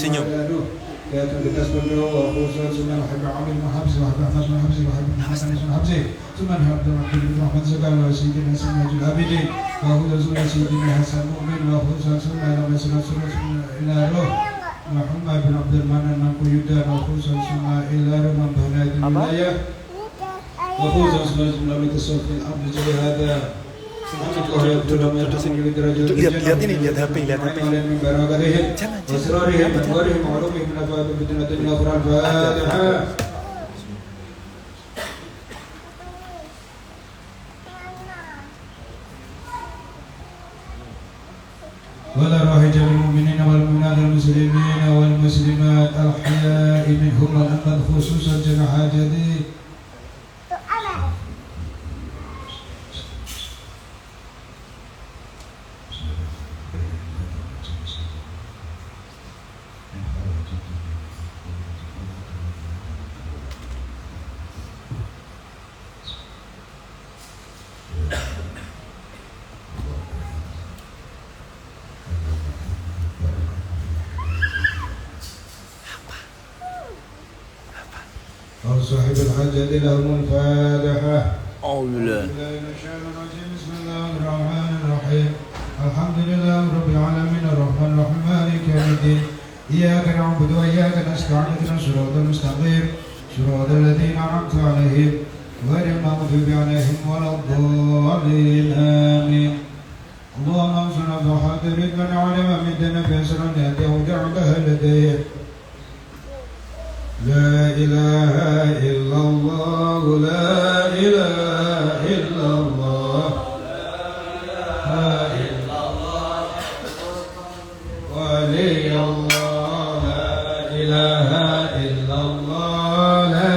Senyum. يا تنبتس بالله وخصوصا ثم نحب عمل محبس وحب أحمد محبس وحب حسن محبس ثم نحب عبد الرحمن زكاة وسيدنا سيدنا العابدين وخصوصا سيدنا حسن مؤمن وخصوصا ثم لما سلسل إلى روح محمد بن عبد المنان مقيدا وخصوصا ثم إلى روح من بنات الولاية وخصوصا ثم لما تصل في الأرض جل هذا Lihat ini, lihat HP. ولا راح جميع المؤمنين والمؤمنات المسلمين والمسلمات الأحياء منهم والأموات خصوصا جميع حاجتي صاحب الحاجة لهم الفاتحة. أعوذ بالله من الشيطان الرجيم. بسم الله الرحمن الرحيم. الحمد لله رب العالمين الرحمن الرحيم مالك يوم الدين. إياك نعبد وإياك نستعين اهدنا الصراط المستقيم صراط الذين أنعمت عليهم غير المغضوب عليهم ولا الضالين آمين. اللهم انصرنا بحضرك من علم من دين بأسر يهديه ودعوته لديه. لا إله إلا الله لا إله إلا الله لا إله إلا الله ولي الله لا إله إلا الله لا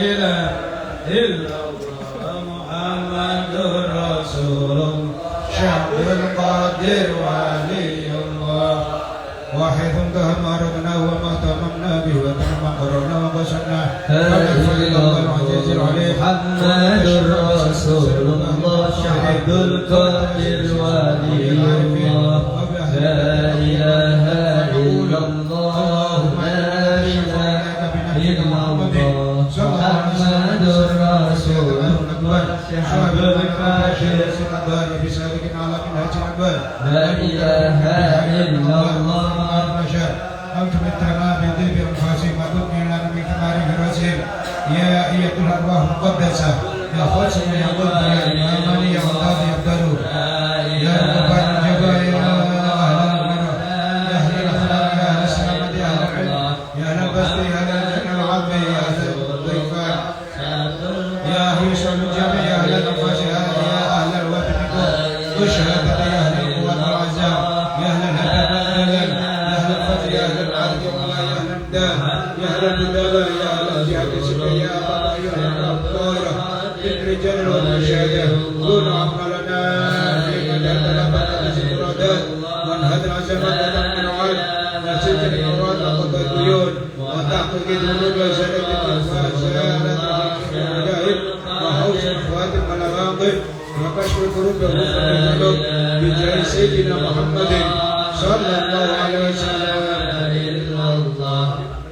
إله إلا الله محمد رسول الله شعب القادر ولي الله واحد تهمرنا وما تممنا به وتمم قرنا وبشرنا محمد رسول الله شهد القادر ولي الله لا إله إلا الله لا إله إلا الله محمد رسول الله شهد القادر لا إله إلا الله أنتم التمام بذيب أنفاسهم وضبني لنا من كمال فرسهم يا أيتها الروح المقدسة يا خلصم يا قلب يا إمامني يا الله يبدلوا يا ربان الجبال يا أهل المرء يا أهل الأخلاق يا أهل السلامة يا أهل العلم يا أهل البسط يا أهل الجنة العظم يا أهل الضيفان يا أهل شعب الجامع يا أهل الأنفاس يا أهل الوفد والشهادة يا أهل القوة والعزاء يا أهل الهدى يا أهل الأرض والله يا أهل الدار يا أهل البلاد يا أهل الجهاد يا أبا يا أهل الطائرة بالرجال والمشاهدة كن عملنا في مدى تلقى الزكرات وانهد العزمات من عاد نسيت الأوراد وقضى الديون وتحقق الذنوب وزادت الأنفاس زادت المجاهد وحوش الخواتم والأغاقب وكشف الكروب وغفر الذنوب بجاه سيدنا محمد صلى الله عليه وسلم.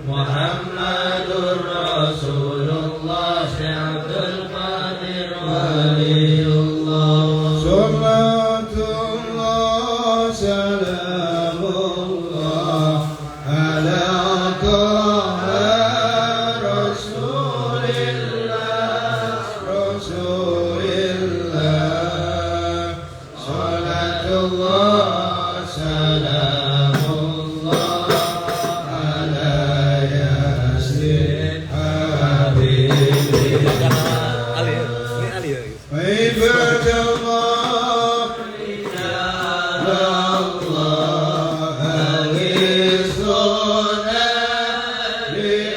محمد رسول الله عبد القادر ولي الله صلاة الله سلام الله على طه رسول الله صلاة الله سلام الله على ياسين حبيبي عباد الله يا الله أغيثنا لأجل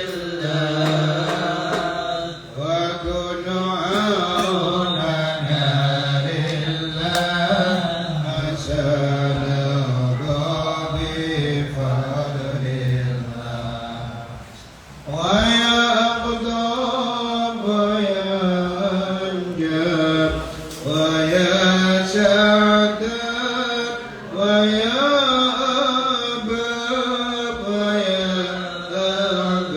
الله وكن عوننا ويا سعد ويا أباب ويا أباب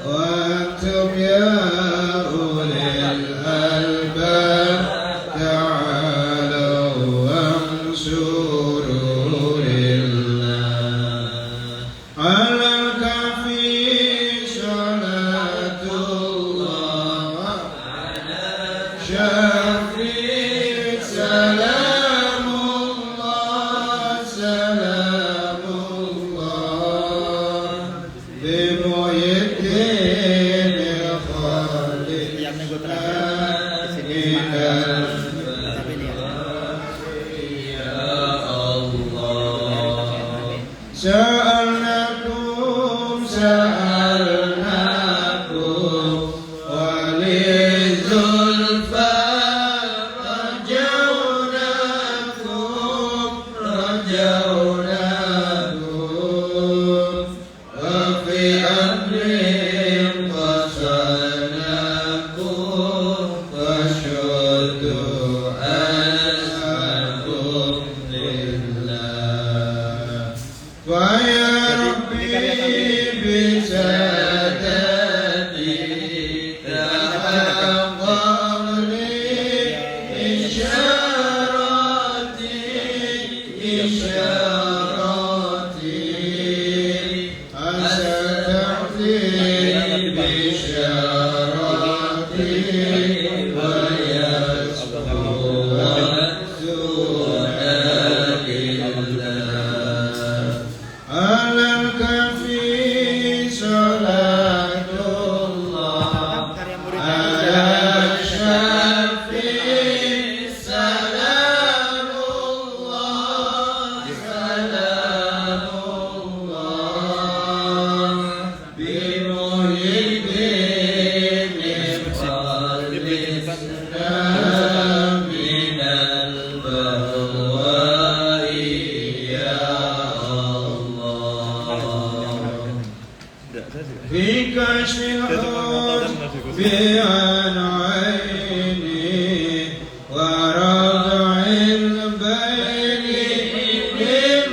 وأنتم يا أولي الألباب تعالوا وانصروا لله على الكافي صلاة الله شفيع سلام الله سلام الله بمحيي الدين خالقنا من سألناكم وللزلفى رجوناكم وفي أمر قصدناكم فشدوا أزمكم لله ويا ربي بسادتي تحقق لي إشاراتي أستعطي بشاراتي ويسكو على الكافي صلاة الله على الشفيع سلام الله سلام الله بمحيي الدين خالقنا من البلواء يا في كشف الحب عن عيني ورضع البين من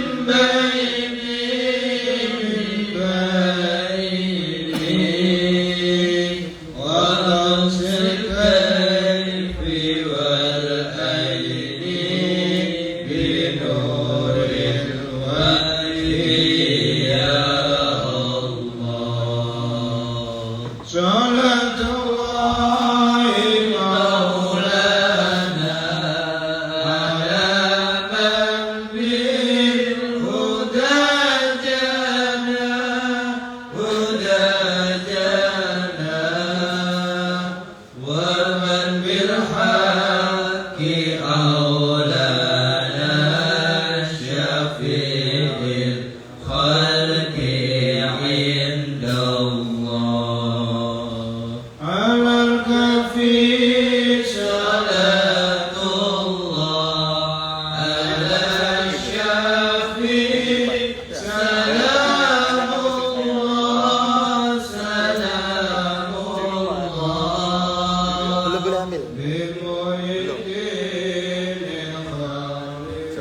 بيني ونص الكيف والعين بنور الوحي يا صلاة الله مولانا على من بالهدى جانا ومن بالحق أولانا شفيع الخلق عند الله على الكافي صلاة الله على الشفيع سلام الله سلام الله بمحيي الدين خالقنا من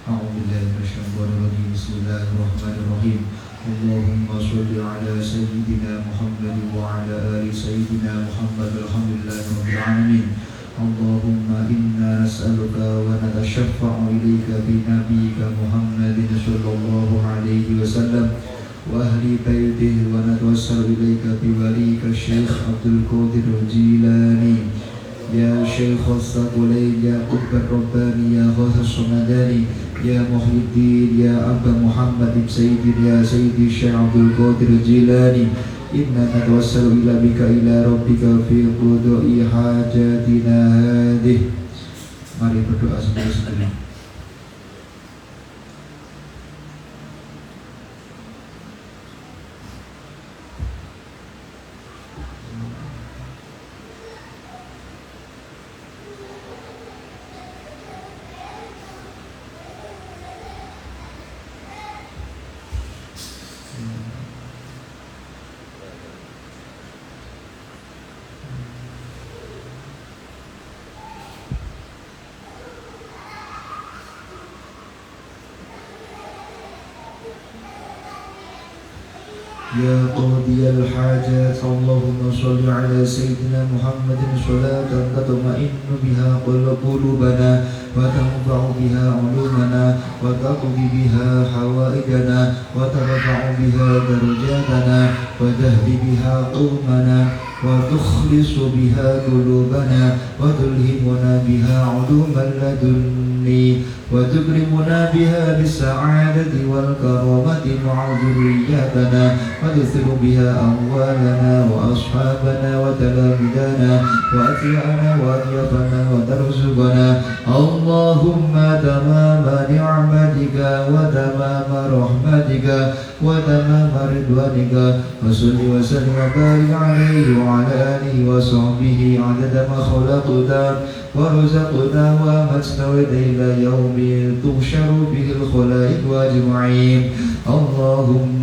أعوذ بالله من الشيطان الرجيم بسم الله الرحمن الرحيم اللهم صل على سيدنا محمد وعلى آل سيدنا محمد الحمد لله رب العالمين اللهم إنا نسألك ونتشفع إليك بنبيك محمد صلى الله عليه وسلم وأهل بيته ونتوسل إليك بوليك الشيخ عبد القادر الجيلاني يا شيخ الثقلين يا قطب الرباني يا غوث الصمداني يا محي الدين يا أبا محمد سيدي يا سيدي الشيخ عبد القادر الجيلاني إنا نتوسل إلى بك إلى ربك في قضاء حاجاتنا هذه. Mari berdoa sendiri-sendiri. يا قاضي الحاجات اللهم صل على سيدنا محمد صلاة تطمئن بها قلوبنا وتنفع بها علومنا وتقضي بها حوائجنا وترفع بها درجاتنا وتهدي بها قومنا وتخلص بها قلوبنا وتلهمنا بها علوم اللدني وتكرمنا بها بالسعادة والكرامة مع ذرياتنا وتثر بها أموالنا وأصحابنا وتلامذنا وأتباعنا وأضيافنا وترزقنا اللهم تمام نعمتك وتمام رحمتك وتمام رضوانك وصل وسلم وبارك عليه وعلى آله وصحبه عدد ما خلقنا ورزقنا وأمتنا إلى يوم تحشر به الخلائق أجمعين اللهم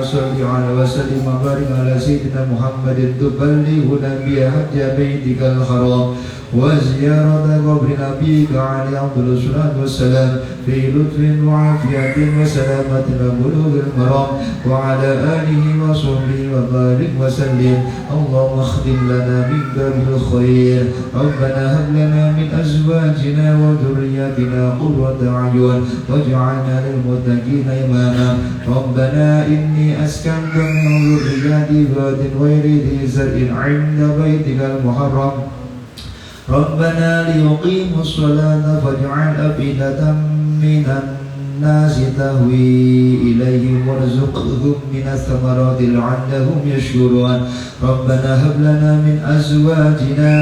صل على وسلم وبارك على سيدنا محمد تبلغنا بها حج بيتك الحرام وزيارة قبر نبيك عليه أفضل الصلاة والسلام في لطف وعافية وسلامة وبلوغ المرام وعلى آله وصحبه وبارك وسلم اللهم اختم لنا منك بالخير ربنا هب لنا من أزواجنا وذرياتنا قرة أعين واجعلنا للمتقين إماما ربنا إني أسكنت من ذريتي بواد غير ذي زرع عند بيتك المحرم ربنا ليقيموا الصلاة فاجعل أفئدة من الناس تهوي إليهم وارزقهم من الثمرات لعلهم يشكرون ربنا هب لنا من أزواجنا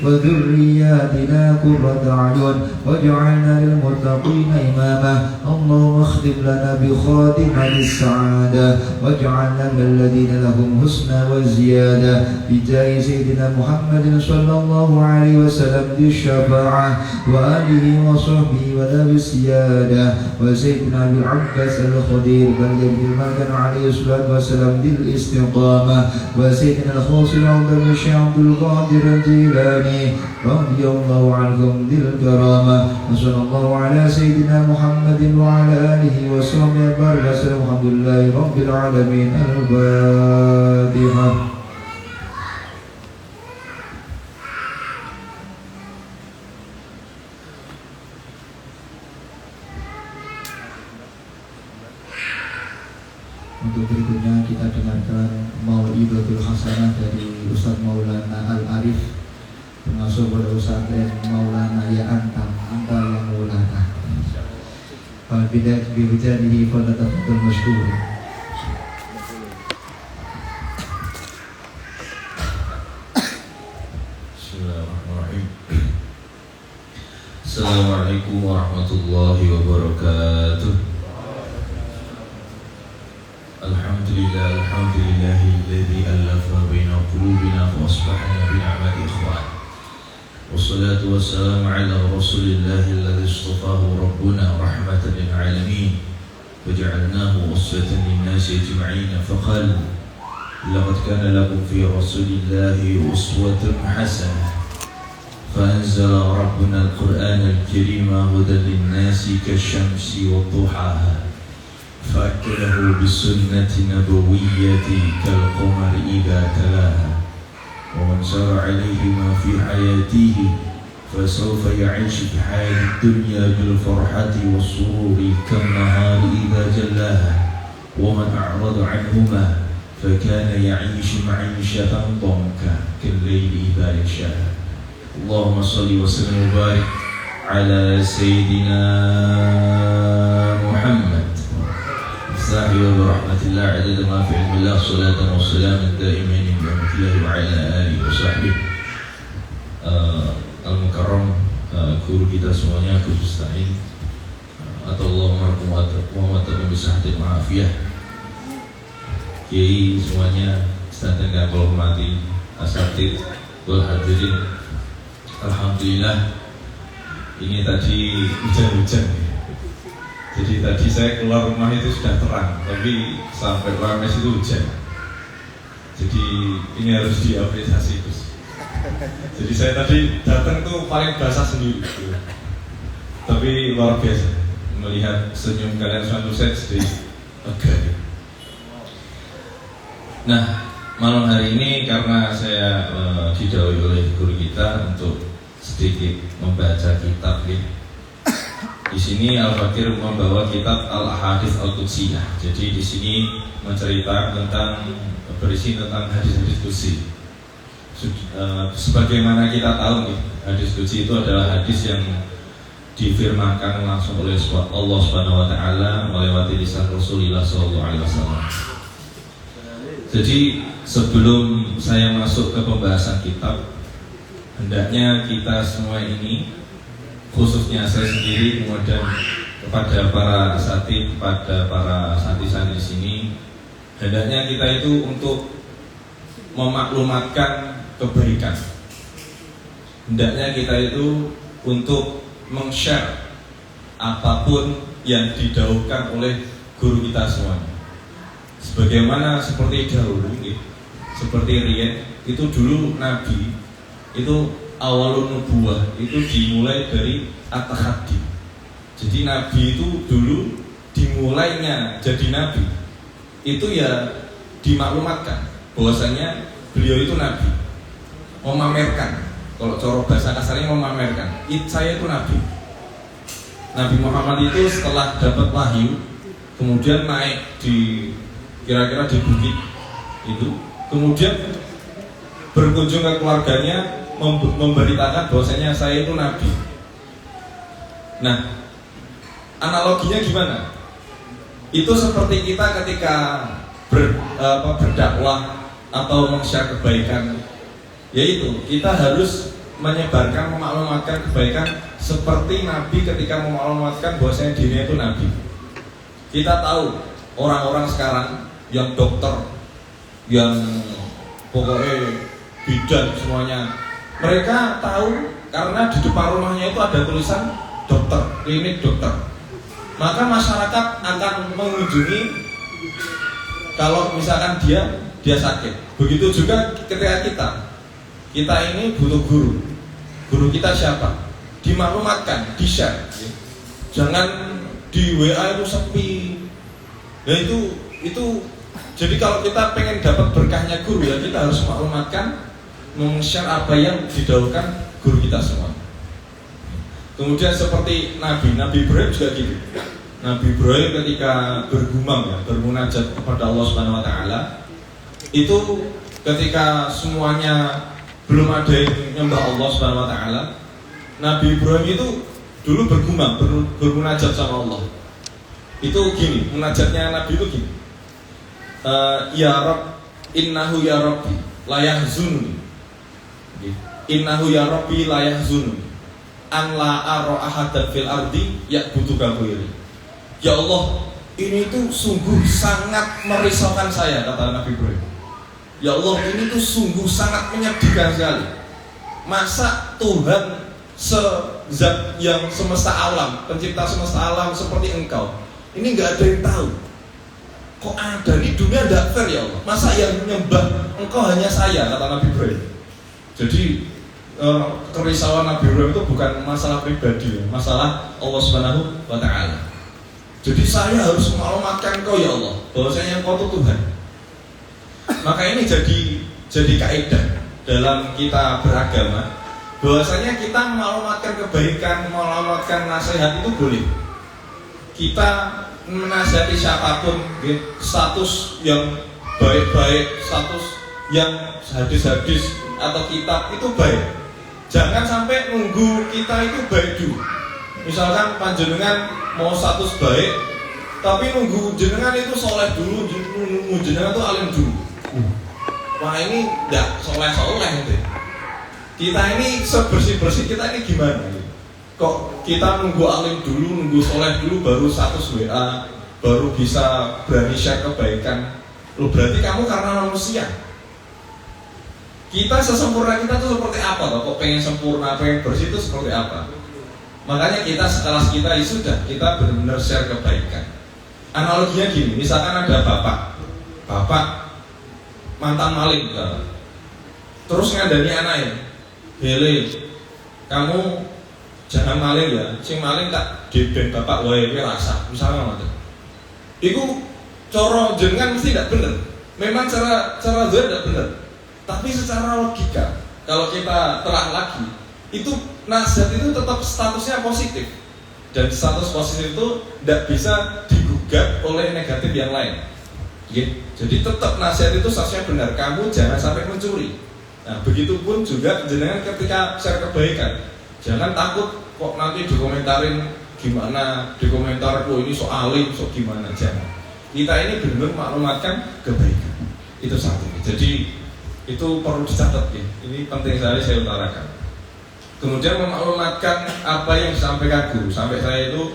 وذرياتنا قرة أعين واجعلنا للمتقين إماما اللهم اختم لنا بخاتمة السعادة واجعلنا من الذين لهم حسنى وزيادة بجاه سيدنا محمد صلى الله عليه وسلم ذي الشفاعة وآله وصحبه وذوي السيادة وسيدنا أبي العباس الخدير بل الملك عليه الصلاة والسلام ذي الاستقامة وسيدنا الخوصي عبد الشيخ عبد القادر الجيلاني رضي الله عنهم ذي الكرامة وصلى الله على سيدنا محمد وعلى آله وصحبه وبارك وسلم الحمد لله رب العالمين الفاتحة. Untuk berikutnya kita dengarkan Mau'idatul Hasanah dari Ustaz Maulana Al-Arif, pengasuh pada pesantren Maulana Ya Antam, Anta yang Maulana. Al-Bidayat bihujanihi falatafadul masykur. Bismillahirrahmanirrahim. Assalamualaikum warahmatullahi wabarakatuh. Alhamdulillahilladzi alafa baina qulubina fa asbahna bi ni'mati ikhwan. Wassalatu wassalamu ala rasulillahi alladzi istafahu rabbuna rahmatan lil alamin wa ja'alnahu uswatan lin nasi ajma'in faqala laqad kana lakum fi rasulillahi uswatun hasanah. فأنزل ربنا القرآن الكريم هدى للناس كالشمس وضحاها فأكله بالسنة النبوية كالقمر إذا تلاها ومن سار عليهما في حياته فسوف يعيش في حياة الدنيا بالفرحة والسرور كالنهار إذا جلاها ومن أعرض عنهما فكان يعيش معيشة ضنكا كالليل إذا يغشاها. اللهم صل وسلم وبارك على سيدنا محمد صاحب برحمة الله عدد ما في علم الله صلاة وسلاما دائمين برحمة الله وعلى آله وصحبه. Al-Mukarram, guru kita semuanya, Gus Musta'in, atau Muhammad Tabi'in Ma'afiyah, Kiai semuanya, standar yang kalau hormati, asatid, wal hadirin. Alhamdulillah, ini tadi hujan-hujan. Jadi tadi saya keluar rumah itu sudah terang, tapi sampai Rames itu hujan. Jadi ini harus diapresiasi, Gus. Jadi saya tadi datang tuh paling basah sendiri, tapi luar biasa melihat senyum kalian suatu set jadi lega. Nah, malam hari ini karena saya didhawuhi oleh guru kita untuk sedikit membaca kitab ya. Di sini Al-Fakir membawa kitab Al-Ahadits Al-Qudsiyah. Jadi di sini menceritakan berisi tentang hadis-hadis qudsi. Sebagaimana kita tahu nih, hadis qudsi itu adalah hadis yang difirmankan langsung oleh Allah Subhanahu wa taala melewati lisan Rasulullah sallallahu alaihi wasallam. Jadi sebelum saya masuk ke pembahasan kitab, hendaknya kita semua ini, khususnya saya sendiri, kemudian kepada para asatidz, kepada para santri-santri di sini, hendaknya kita itu untuk memaklumatkan kebaikan. Hendaknya kita itu untuk meng-share apapun yang didhawuhkan oleh guru kita semuanya. Sebagaimana seperti dahulu, seperti riyen itu dulu Nabi itu awalun nubuwah itu dimulai dari at-tahaddi. Jadi Nabi itu dulu dimulainya jadi Nabi itu ya dimaklumatkan bahwasanya beliau itu Nabi, memamerkan. Kalau cara bahasa kasarnya memamerkan, saya itu Nabi. Nabi Muhammad itu setelah dapat wahyu kemudian naik di kira-kira di bukit itu, kemudian berkunjung ke keluarganya memberitakan bahwasanya saya itu Nabi. Nah, analoginya gimana? Itu seperti kita ketika berdakwah atau meng-share kebaikan, yaitu kita harus menyebarkan, memaklumatkan kebaikan seperti Nabi ketika memaklumatkan bahwasanya dirinya itu Nabi. Kita tahu orang-orang sekarang yang dokter, yang pokoknya bidan semuanya, mereka tahu karena di depan rumahnya itu ada tulisan dokter, klinik dokter. Maka masyarakat akan mengunjungi kalau misalkan dia sakit. Begitu juga ketika kita ini butuh guru. Guru kita siapa? Dimaklumatkan, di-share. Jangan di WA itu sepi. Ya itu jadi kalau kita pengen dapat berkahnya guru ya kita harus maklumatkan, meng-share apa yang didhawuhkan guru kita semua. Kemudian seperti Nabi Ibrahim juga gitu. Nabi Ibrahim ketika bergumam ya, bermunajat kepada Allah Subhanahu wa taala, itu ketika semuanya belum ada yang nyembah Allah Subhanahu wa taala, Nabi Ibrahim itu dulu bergumam, bermunajat sama Allah. Itu gini, munajatnya Nabi itu gini. Ya Rabb, innahu ya Rabbi la yahzununi. Innahu ya Rabbi la yahzununi an la ara ahadan fil ardi ya'buduka ghairi. Ya Allah, ini tuh sungguh sangat merisaukan saya, kata Nabi Ibrahim. Ya Allah, ini tuh sungguh sangat menyedihkan sekali. Masa Tuhan sezat yang semesta alam, pencipta semesta alam seperti Engkau, ini nggak ada yang tahu. Kok ada nih, dunia tidak fair ya Allah. Masa yang menyembah Engkau hanya saya, kata Nabi Ibrahim. Jadi kerisauan Nabi Ibrahim itu bukan masalah pribadi, masalah Allah Subhanahu wa taala. Jadi saya harus memaklumatkan Engkau ya Allah, bahwasanya Engkau itu Tuhan. Maka ini jadi kaidah dalam kita beragama, bahwasanya kita memaklumatkan kebaikan, memaklumatkan nasihat itu boleh. Kita menasihati siapapun, status yang baik-baik, status yang hadis-hadis atau kitab itu baik. Jangan sampai nunggu kita itu baik dulu. Misalkan panjenengan mau status baik, tapi nunggu jenengan itu soleh dulu, nunggu jenengan itu alim dulu. Wah ini enggak soleh-soleh gitu. Kita ini sebersih-bersih kita ini gimana? Kok kita nunggu alim dulu, nunggu soleh dulu baru status WA, baru bisa berani share kebaikan. Loh berarti kamu karena manusia. Kita sesempurna kita tuh seperti apa? Kok pengen sempurna, pengen bersih itu seperti apa? Makanya kita sekelas kita ya sudah, kita benar-benar share kebaikan. Analoginya gini, misalkan ada bapak mantan maling, terus ngandani anaknya, Hele, kamu jangan maling ya, sing maling tak deben bapak wae rasa, misalnya ngoten. Iku cara jenengan mesti tidak bener. memang secara zahir tidak benar, tapi secara logika kalau kita telah lagi, itu nasihat itu tetap statusnya positif, dan status positif itu tidak bisa digugat oleh negatif yang lain. Jadi tetap nasihat itu statusnya benar, kamu jangan sampai mencuri. Nah, begitupun juga jenengan ketika share kebaikan, jangan takut kok nanti dikomentarin gimana, dikomentar ini sok alim, sok gimana, jangan. Kita ini benar-benar maklumatkan kebaikan. Itu satu. Jadi itu perlu dicatat ya. Ini penting sekali saya utarakan. Kemudian memaklumatkan apa yang disampaikan guru. Sampai saya itu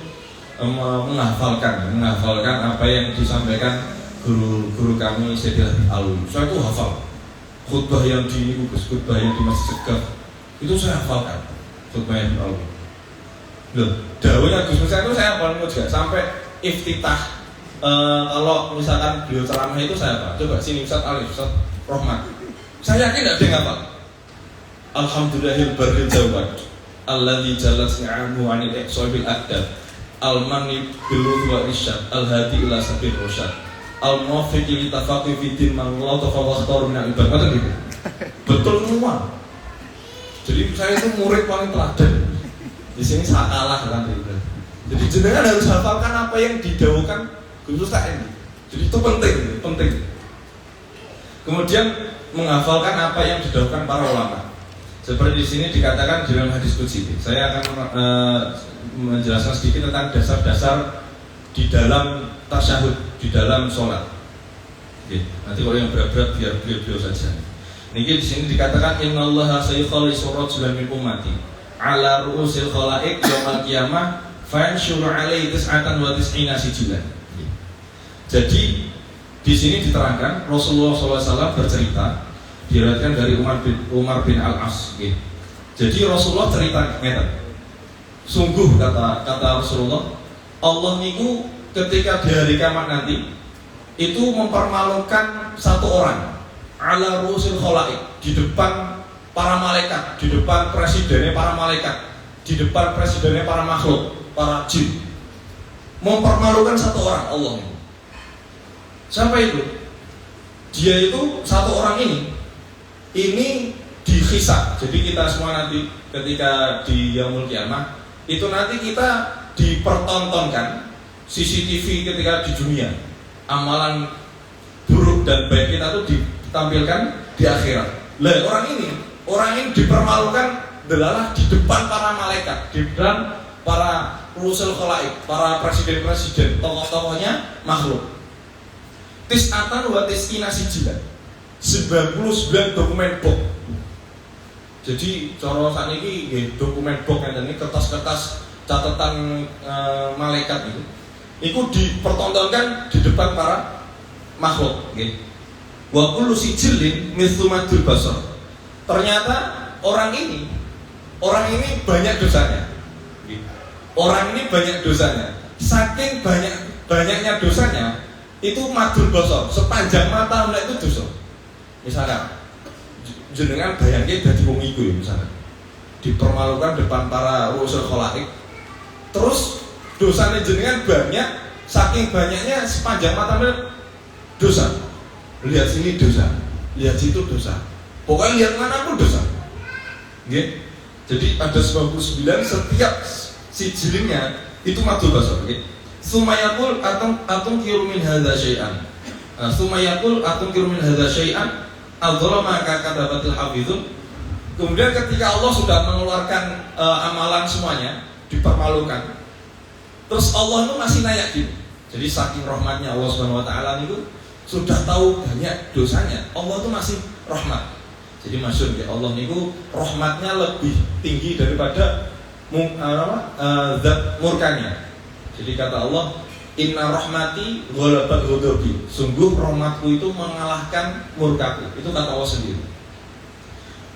menghafalkan apa yang disampaikan guru kami Sayyidil Habib Alwi. Saya itu hafal. Khutbah yang di khutbah yang di Masjid Segaf itu saya hafalkan. Khutbah yang di Alwi. Loh, dawuhnya Gus Musa itu saya hafal juga sampai iftitah. Kalau misalkan beliau ceramah itu saya apa? Coba sini Ustaz Ali, Ustaz Rohman. Saya yakin tidak ada yang hafal. Alhamdulillahil barril jawad alladzi jalat ni'amuhu 'anil ihsabil adab al-mani bil wa isyad al-hadi ila sabil rasyad al-muwaffiqi li tafaqi fi din man la tafawwaqtar min al-ibad. Betul semua. Jadi saya itu murid paling teladan. Di sini saya kalah kan itu. Jadi jenengan harus hafalkan apa yang didhawuhkan Gus Ustaz ini. Jadi itu penting. Kemudian menghafalkan apa yang didhawuhkan para ulama. Seperti di sini dikatakan dalam hadis qudsi. Saya akan menjelaskan sedikit tentang dasar-dasar di dalam tasyahud, di dalam sholat. Oke, nanti kalau yang berat-berat biar beliau saja. Niki di sini dikatakan innallaha sayukhalisu rajulan min ummati ala ru'usil khalaiq yaumil qiyamah fa yanshuru alaihi tis'atan wa tis'ina sijilan. Jadi di sini diterangkan Rasulullah SAW bercerita, diriwayatkan dari Umar bin Al-As. Jadi Rasulullah cerita ngeten. Sungguh kata Rasulullah, Allah niku ketika di hari kiamat nanti itu mempermalukan satu orang ala ru'usil khalaiq, di depan para malaikat, di depan presidennya para malaikat, di depan presidennya para makhluk, para jin. Mempermalukan satu orang Allah. Siapa itu? Dia itu satu orang ini dihisab. Jadi kita semua nanti ketika di yaumul qiyamah itu nanti kita dipertontonkan CCTV ketika di dunia. Amalan buruk dan baik kita itu ditampilkan di akhirat. Lah orang ini dipermalukan adalah di depan para malaikat, di depan para rusul khalaik, para presiden-presiden, tokoh-tokohnya makhluk. Tis'atan wa tis'ina sijilan, 99 dokumen box. Jadi cara sakniki nggih dokumen box ini kertas-kertas catatan malaikat itu. Iku dipertontonkan di depan para makhluk nggih. Wa kullu sijilin mithlu madul basar. Ternyata orang ini banyak dosanya. Orang ini banyak dosanya. Saking banyaknya dosanya, itu madul basar, sepanjang mata mulai itu dosa. Misalkan jenengan bayangke dadi wong iku ya, misalkan dipermalukan depan para rusul khalaik. Terus dosanya jenengan banyak, saking banyaknya sepanjang mata mulai dosa. Lihat sini dosa, lihat situ dosa. Pokoknya lihat mana pun dosa. Nggih. Jadi ada 99, setiap sijilnya itu madul basar, nggih. Sumayakul atum kiru min hadza syai'an. Sumayakul atum kiru min hadza syai'an adzalama ka katabatil hafizun. Kemudian ketika Allah sudah mengeluarkan amalan semuanya, dipermalukan. Terus Allah itu masih nanya gitu. Jadi saking rahmatnya Allah Subhanahu wa taala itu sudah tahu banyak dosanya. Allah itu masih rahmat. Jadi maksud ya Allah niku rahmatnya lebih tinggi daripada zat murkanya. Jadi kata Allah, inna rahmati ghalabat ghadabi. Sungguh rahmatku itu mengalahkan murkaku. Itu kata Allah sendiri.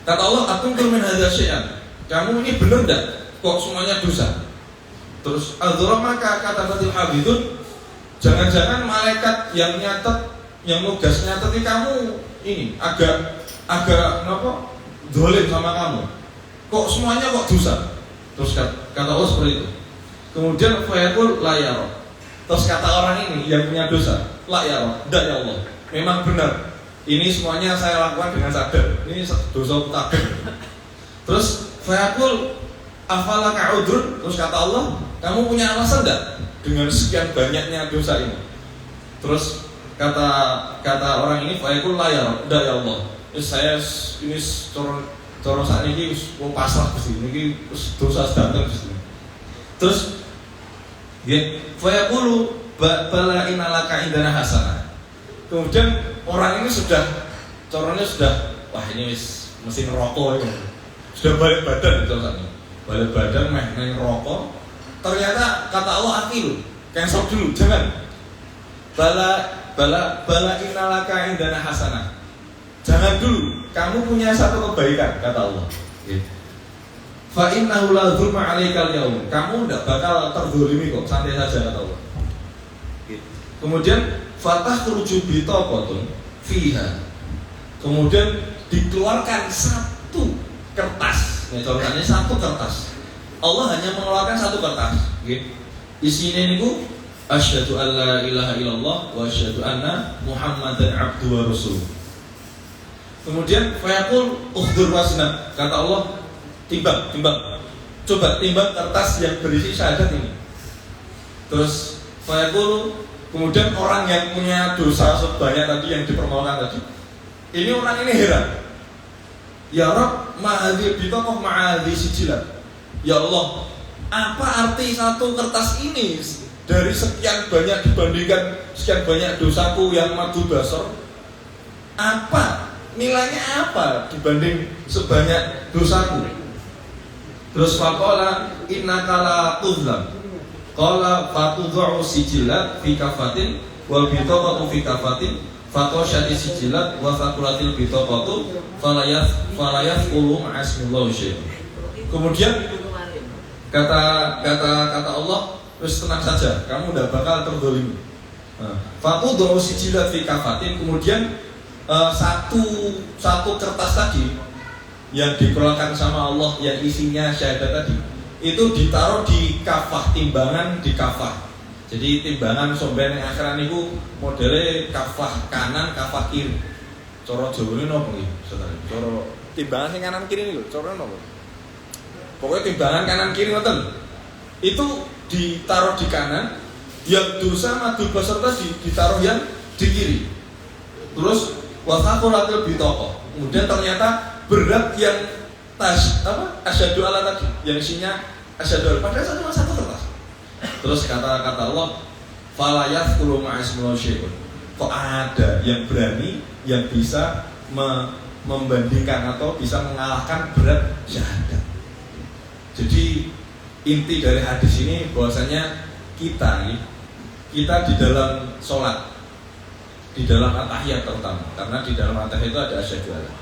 Kata Allah, atunkum min hadza syai'an. Kamu ini benar enggak? Kok semuanya dosa? Terus adzalama ka katabatil hafizun. Jangan-jangan malaikat yang nyatet, yang nugas nyatet kamu ini agak kenapa? Dolim sama kamu. Kok semuanya kok dosa? Terus kata Allah seperti itu. Kemudian fayaqul la yara. Terus kata orang ini yang punya dosa, la yara, tidak ya Allah. memang benar. Ini semuanya saya lakukan dengan sadar. Ini dosa takbir. Terus fayaqul afalaka udrun, terus kata Allah, kamu punya alasan enggak dengan sekian banyaknya dosa ini? Terus kata orang ini, fayaqul la ya, enggak ya Allah. Terus saya ini coro saat ini mau pasrah ke sini, ini dosa sedang ke sini. Terus dia fayaqulu bala inalaka indana hasanah. Kemudian orang ini coranya sudah, wah ini mesin rokok ini. Sudah balik badan gitu saatnya. Balik badan main rokok. Ternyata kata Allah akil, cancel dulu, jangan. Bala innalaka indana hasanah. Jangan dulu, kamu punya satu kebaikan kata Allah. Fa innahu la dzulma 'alaikal yaum. Kamu enggak bakal terzalimi kok, santai saja kata Allah. Kemudian fatakhruju bitaqatun fiha. Kemudian dikeluarkan satu kertas. Ya, contohnya satu kertas. Allah hanya mengeluarkan satu kertas. Isinya niku asyhadu alla ilaha illallah wa asyhadu anna muhammadan abdu wa rasul. Kemudian fayaqul ukhdur wasna. Kata Allah, timbang. Coba timbang kertas yang berisi syahadat ini. Terus fayaqul, kemudian orang yang punya dosa sebanyak tadi yang dipermalukan tadi, ini orang ini heran. Ya Rabb, ma'adhi bitaqah ma'adhi sijilat. Ya Allah, apa arti satu kertas ini dari sekian banyak dibandingkan sekian banyak dosaku yang madu basar? Apa nilainya, apa dibanding sebanyak dosaku? Terus faqala innaka la tuzlam. Qala fatudhu sijilat fi kafatin wal bitaqatu fi kafatin faqashati sijilat wa faqulatil bitaqatu falayaf qulu ma'asmillahu syai'. Kemudian kata Allah, terus tenang saja, kamu tidak bakal terzalimi. Fatudhu sijilat fi kafatin, kemudian satu kertas tadi yang dikeluarkan sama Allah yang isinya syahadat tadi, itu ditaruh di kafah, timbangan di kafah. Jadi timbangan somben yang akhiran itu modelnya kafah kanan, kafah kiri. Coro Jawa ini nopo iki, saudara? Coro timbangan yang kanan kiri ini lho, coro nopo? Pokoknya timbangan kanan kiri ngoten. Itu ditaruh di kanan, yang dosa madu basar tadi ditaruh yang di kiri. Terus wasaqulatil bitaqah. Kemudian ternyata berat yang asyhadu alla tadi, yang isinya asyhadu alla, padahal satu kertas. Terus kata Allah, fala yadhkuru ma'asmillahi syai'un. Kok ada yang berani yang bisa membandingkan atau bisa mengalahkan berat syahadat. Jadi inti dari hadis ini bahwasanya kita di dalam sholat, di dalam at-tahiyat terutama, karena di dalam at-tahiyat itu ada asyhadu alla,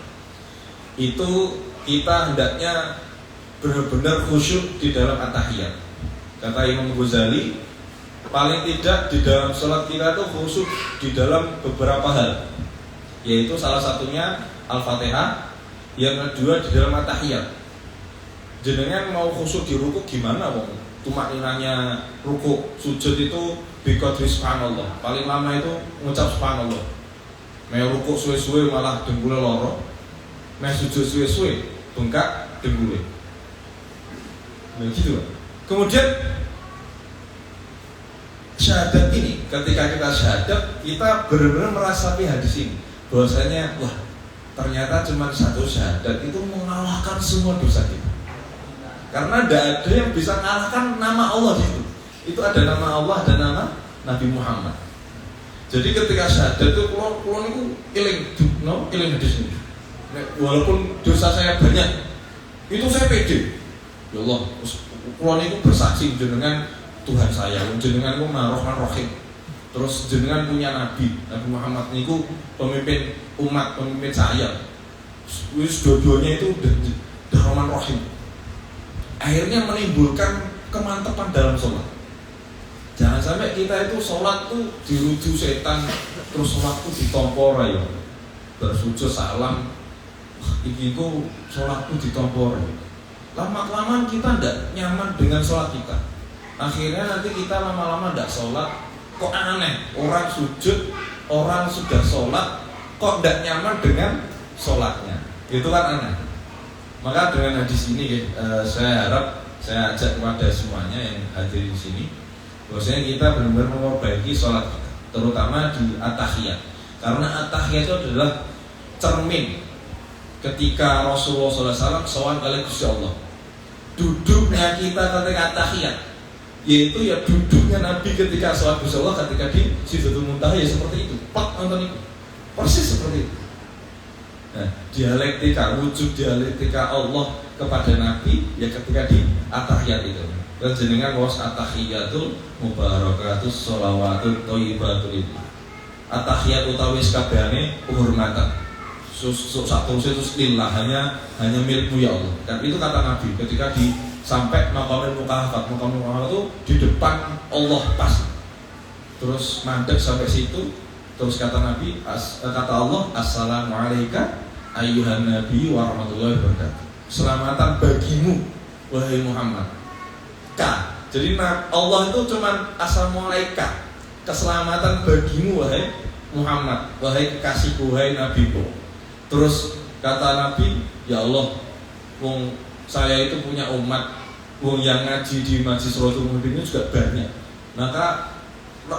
itu kita hendaknya benar-benar khusyuk di dalam at-tahiyat. Kata Imam Ghazali, paling tidak di dalam sholat kita itu khusyuk di dalam beberapa hal, yaitu salah satunya Al-Fatihah, yang kedua di dalam at-tahiyat. Jenengan mau khusyuk di ruku gimana wong? Tumakninahnya ruku, sujud itu biqadri subhanallah. Paling lama itu ngucap subhanallah. Mau ruku suwe-suwe malah dengkule loro. Mau sujud suwe-suwe bengkak dengkule. Begitu. Kemudian syahadat ini, ketika kita syahadat, kita benar-benar merasapi hadis ini, bahwasanya wah, ternyata cuma satu syahadat itu mengalahkan semua dosa kita. Karena tidak ada yang bisa mengalahkan nama Allah di situ. Itu ada nama Allah, ada nama Nabi Muhammad. Jadi ketika syahadat itu kulon itu iling hadis ini. Walaupun dosa saya banyak, itu saya pede. Ya Allah, kulon itu bersaksi jenengan Tuhan saya, jenengan itu Rahman Rahim. Terus jenengan punya Nabi Muhammad niku pemimpin umat, pemimpin saya. Wis dua-duanya itu udah Rahman Rahim. Akhirnya menimbulkan kemantapan dalam sholat. Jangan sampai kita itu sholat tuh diruju setan, terus sholat tuh ditompor ya. Bersujud salam, iki ku sholat tuh ditompor. Lama-kelamaan kita tidak nyaman dengan sholat kita. Akhirnya nanti kita lama-lama tidak sholat, kok aneh. Orang sujud, orang sudah sholat kok tidak nyaman dengan sholatnya, itu kan aneh. Maka dengan hadis ini saya harap, saya ajak kepada semuanya yang hadir di sini, bahwasanya kita benar-benar memperbaiki sholat kita, terutama di at-tahiyat. Karena at-tahiyat itu adalah cermin ketika Rasulullah SAW sowan kali Gusti Allah. Duduknya kita ketika tahiyat, yaitu ya duduknya Nabi ketika sholat Gusti Allah ketika di Sidratul Muntaha, ya seperti itu. Pak nonton itu, persis seperti itu. Nah, dialektika, wujud dialektika Allah kepada Nabi ya ketika di at-tahiyat itu. Dan jenengan was at-tahiyatul mubarakatus sholawatut thayyibatul itu. At-tahiyat utawi kabehane kehormatan. Satu itu lillah, hanya milikmu ya Allah. Dan itu kata Nabi ketika sampai maqamul mukafat itu di depan Allah pas. Terus mandek sampai situ, terus kata Nabi, kata Allah, assalamualaikum ayyuhan nabi warahmatullahi wabarakatuh. Selamatan bagimu wahai Muhammad. Jadi Allah itu cuman assalamualaikum, keselamatan bagimu wahai Muhammad, wahai kekasihku, wahai nabiku. Terus kata Nabi, ya Allah, wong saya itu punya umat, wong yang ngaji di Majlis Rasul Mu'min juga banyak. Maka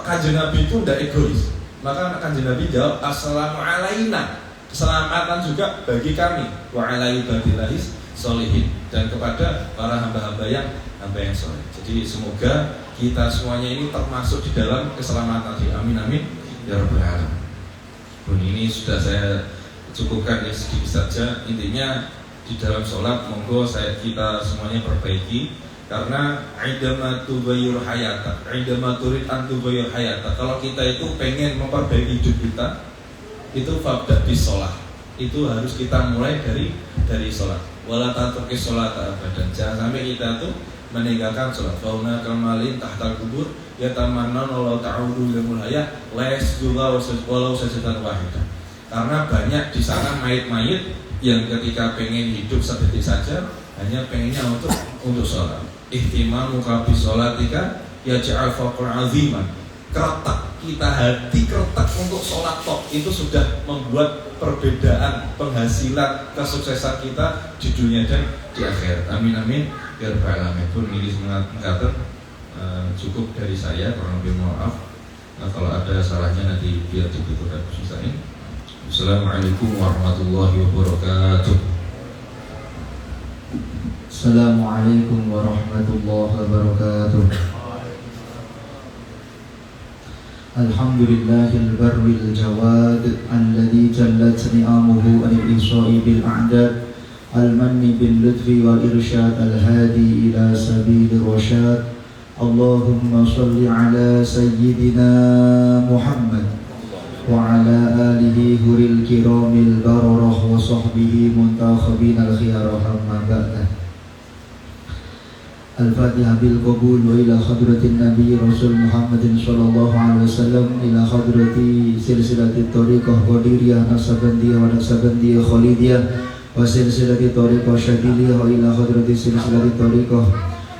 kanjeng Nabi itu tidak egois. Maka kanjeng Nabi jawab, assalamu alaina, keselamatan juga bagi kami, wa ala ibadillahis sholihin, dan kepada para hamba-hamba yang soleh. Jadi semoga kita semuanya ini termasuk di dalam keselamatan. Amin amin ya rabbal alamin. Pun ini sudah saya cukupkan ya sedikit saja. Intinya di dalam sholat monggo kita semuanya perbaiki, karena indama tubayyur hayata, indama turid an tubayyur hayata. Kalau kita itu pengen memperbaiki hidup kita, itu fabda bis sholat, itu harus kita mulai dari sholat. Wala tatruki sholat abadan, jangan sampai kita tuh meninggalkan sholat. Fauna kamalin tahtal kubur yatamanna walau ta'udu limul hayat les juga walau sajatan wahidah. Karena banyak di sana mayit-mayit yang ketika pengen hidup sedetik saja hanya pengennya untuk sholat. Ihtimamu kabi sholatika yaj'al faqr aziman. Keretak kita, hati keretak untuk sholat tok, itu sudah membuat perbedaan penghasilan kesuksesan kita di dunia dan di akhirat. Amin amin ya rabbal alamin. Pun ini mengatakan cukup dari saya, kurang lebih maaf. Nah, kalau ada salahnya nanti biar dibutuh dan sisain. Assalamualaikum warahmatullahi wabarakatuh. Assalamualaikum warahmatullahi wabarakatuh. Alhamdulillahil barril jawad alladhi jallat ni'amuhu anil isa'i bil a'dad al-manni bil lutfi wal irsyad al-hadi ila sabilir rasyad. Allahumma salli ala sayyidina Muhammad wa ala alihi huril kiramil bararah wa sahbihi muntakhabin al-khiyarah amma ba'dah. Al-Fatihah bil qabul wa ila hadratin Nabi Rasul Muhammadin sallallahu alaihi wasallam, ila hadrati silsilati tariqah qadiriyah nasabandiyah wa nasabandiyah khalidiyah wa silsilati tariqah syadiliyah wa ila hadrati silsilati tariqah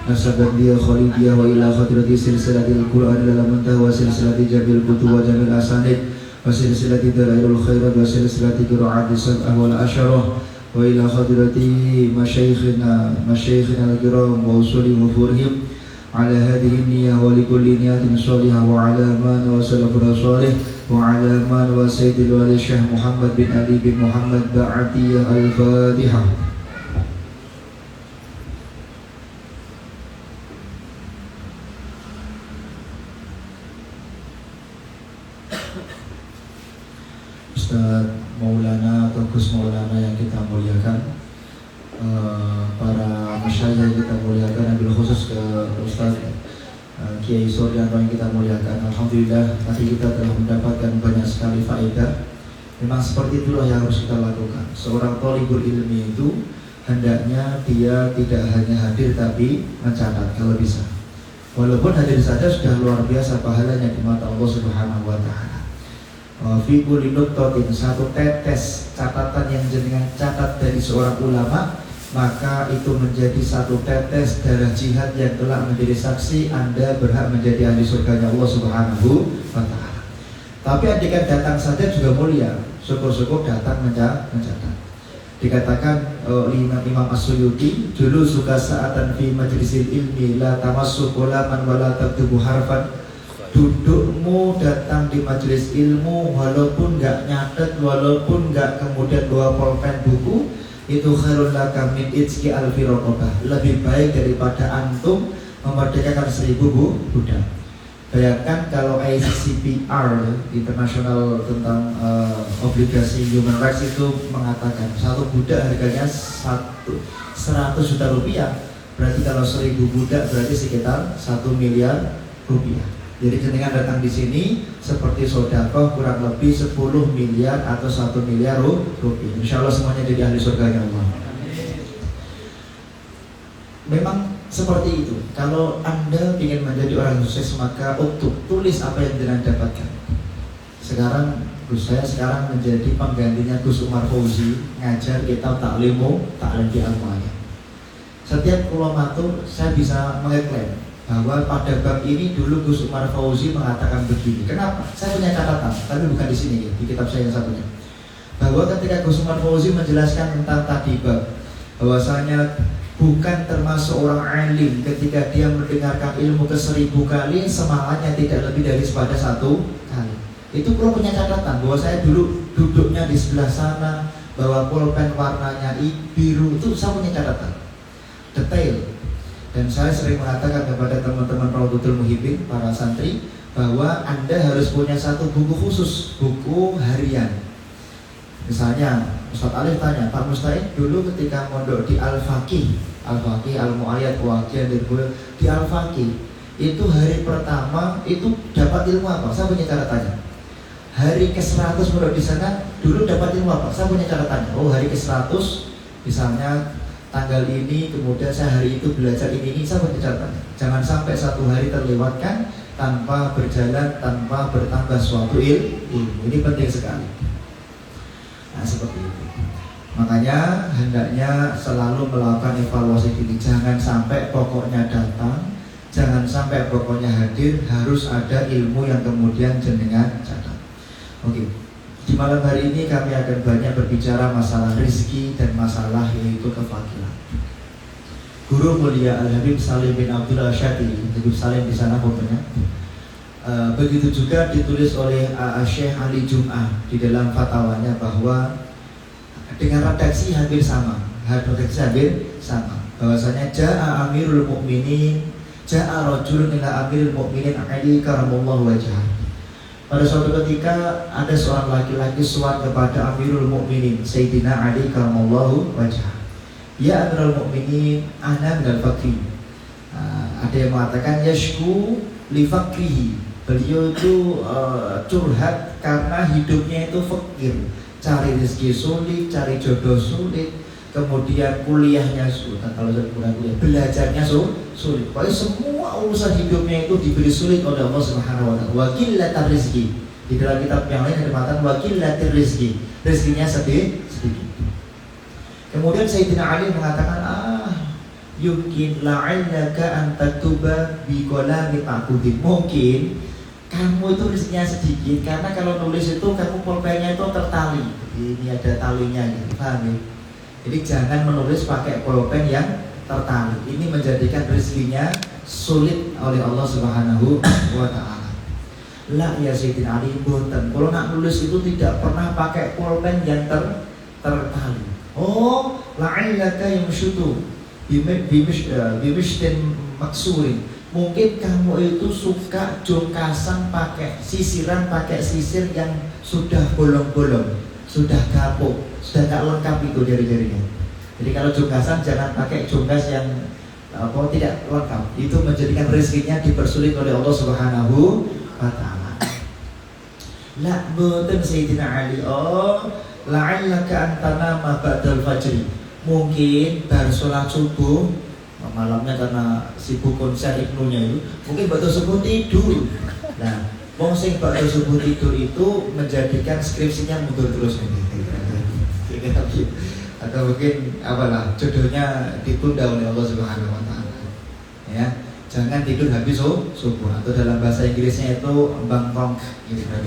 nasabandiyah khalidiyah wa ila hadrati silsilati al-Qur'an dalam mentah wa silsilati jamil kutu wa jamil asanid wa silsilati dalailul khairat wa silsilati qira'ati sab'ah wal asyarah wa ila hadrati masyayikhina al-kiram wa usuli mufurhim ala hadhihi niyyah wa likulli niyatin salihah wa ala man wa salafuna salih wa ala man wa sayyidil wali Syekh Muhammad bin Ali bin Muhammad Ba'atiyah al-Fatihah. Ustaz Maulana atau Gus Maulana yang kita muliakan, para masyayikh yang kita muliakan, ambil khusus ke Ustaz Kiai Suryanto yang kita muliakan. Alhamdulillah tadi kita telah mendapatkan banyak sekali faedah. Memang seperti itulah yang harus kita lakukan. Seorang thalibul ilmi itu hendaknya dia tidak hanya hadir tapi mencatat kalau bisa. Walaupun hadir saja sudah luar biasa pahalanya di mata Allah Subhanahu wa taala. Fi kulli nuqtatin, satu tetes catatan yang jenengan catat dari seorang ulama, maka itu menjadi satu tetes darah jihad yang telah menjadi saksi Anda berhak menjadi ahli surganya Allah Subhanahu wa taala. Tapi andaikan datang saja juga mulia, syukur-syukur datang mencatat. Dikatakan Imam As-Suyuti, dulu suka saatan fi majlisil ilmi la tamassu qalaman wala taktubu harfan. Dudukmu datang di majelis ilmu walaupun nggak nyatet, walaupun nggak kemudian bawa pulpen buku, itu khairul laka min itqi alfi raqabah, lebih baik daripada antum memerdekakan 1000 budak. Bayangkan kalau ICCPR, internasional tentang obligasi human rights, itu mengatakan satu budak harganya 100 juta rupiah, berarti kalau 1000 budak berarti sekitar 1 miliar rupiah. Jadi jenengan datang di sini seperti sedekah kurang lebih 10 miliar atau 1 miliar rupiah. Insya Allah semuanya jadi ahli surganya Allah. Memang seperti itu. Kalau Anda ingin menjadi orang sukses, maka tulis apa yang jenengan dapatkan. Sekarang saya sekarang menjadi penggantinya Gus Umar Fauzi, ngajar kitab taklim di Al-Mu'ayyad. Setiap pulau matur saya bisa mengeklaim bahwa pada bab ini dulu Gus Umar Fauzi mengatakan begini. Kenapa? Saya punya catatan, tapi bukan di sini ya, di kitab saya yang satunya. Bahwa ketika Gus Umar Fauzi menjelaskan tentang tadi bab, bahwasanya bukan termasuk orang alim ketika dia mendengarkan ilmu ke 1000 kali, semangatnya tidak lebih dari pada 1 kali. Itu perlu punya catatan bahwa saya dulu duduknya di sebelah sana, bawa pulpen warnanya biru, itu saya punya catatan detail. Dan saya sering mengatakan kepada teman-teman Raudhatul Muhibbin, para santri, bahwa Anda harus punya satu buku khusus, buku harian. Misalnya, Ustaz Alif tanya, Pak Musta'id dulu ketika mondok di Al-Faqih, Al-Mu'ayyad, di Al-Faqih, itu hari pertama itu dapat ilmu apa? Saya punya catatannya. Hari ke-100 mondok di sana, dulu dapat ilmu apa? Saya punya catatannya. Oh, hari ke-100 misalnya tanggal ini, kemudian saya hari itu belajar ini saya punya catatannya. Jangan sampai satu hari terlewatkan tanpa berjalan, tanpa bertambah suatu ilmu. Ini penting sekali. Nah, seperti itu. Makanya hendaknya selalu melakukan evaluasi diri. Jangan sampai pokoknya datang, jangan sampai pokoknya hadir, harus ada ilmu yang kemudian jenengan catat. Oke. Di malam hari ini kami akan banyak berbicara masalah rezeki dan masalah yaitu kefakiran. Guru mulia Al-Habib Salim bin Abdullah Syatili, Habib Salim di sana fotonya. Begitu juga ditulis oleh Syekh Ali Jum'ah di dalam fatwanya bahwa dengan redaksi hampir sama, bahwasanya ja'a Amirul Mukminin, ja'a rajulun ila Amirul Mukminin Ali karamallahu wajhah. Pada suatu ketika ada seorang laki-laki suar kepada Amirul Mukminin Sayyidina Ali karamallahu wajhah. Ya Amirul Mukminin, ana minal fakri. Ada yang mengatakan yashku li fakrihi. Beliau itu curhat karena hidupnya itu fakir, cari rezeki sulit, cari jodoh sulit, kemudian kuliahnya sulit. Kalau kurang kuliah, belajarnya sulit. Pokoknya semua urusan hidupnya itu diberi sulit oleh Allah Subhanahu wa taala. Wa qillatar rizqi. Di dalam kitab yang lain ada mengatakan wa qillatir rizqi. Rezekinya sedikit. Kemudian Sayyidina Ali mengatakan, yumkin la'allaka an taktuba bi qalami ta'qudin. Mungkin kamu itu rezekinya sedikit karena kalau nulis itu kamu pulpennya itu tertali. Ini ada talinya gitu, paham ya? Jadi jangan menulis pakai pulpen yang tertali. Ini menjadikan rezekinya sulit oleh Allah Subhanahu wa taala. La ya Sayyidina Ali boten. Kalau nak nulis itu tidak pernah pakai pulpen yang tertali. Oh, la'allaka yamshutu bimishtin maksurin. Mungkin kamu itu suka jongkasan pakai sisiran, pakai sisir yang sudah bolong-bolong, sudah kapuk, sudah tak lengkap itu jari-jarinya. Jadi kalau jongkasan jangan pakai jongkas yang tidak lengkap. Itu menjadikan rezekinya dipersulit oleh Allah Subhanahu wa taala. La boten Sayyidina Ali. Oh, la'allaka antanama ba'dal fajri. Mungkin baru sholat subuh malamnya karena sibuk konser Ibnunya itu, mungkin waktu subuh tidur. Nah, wong sing waktu subuh tidur itu menjadikan skripsinya mundur terus atau mungkin apalah jodohnya ditunda oleh Allah Subhanahu wa taala. Ya. Jangan tidur habis subuh, atau dalam bahasa Inggrisnya itu bangkong gitu kan.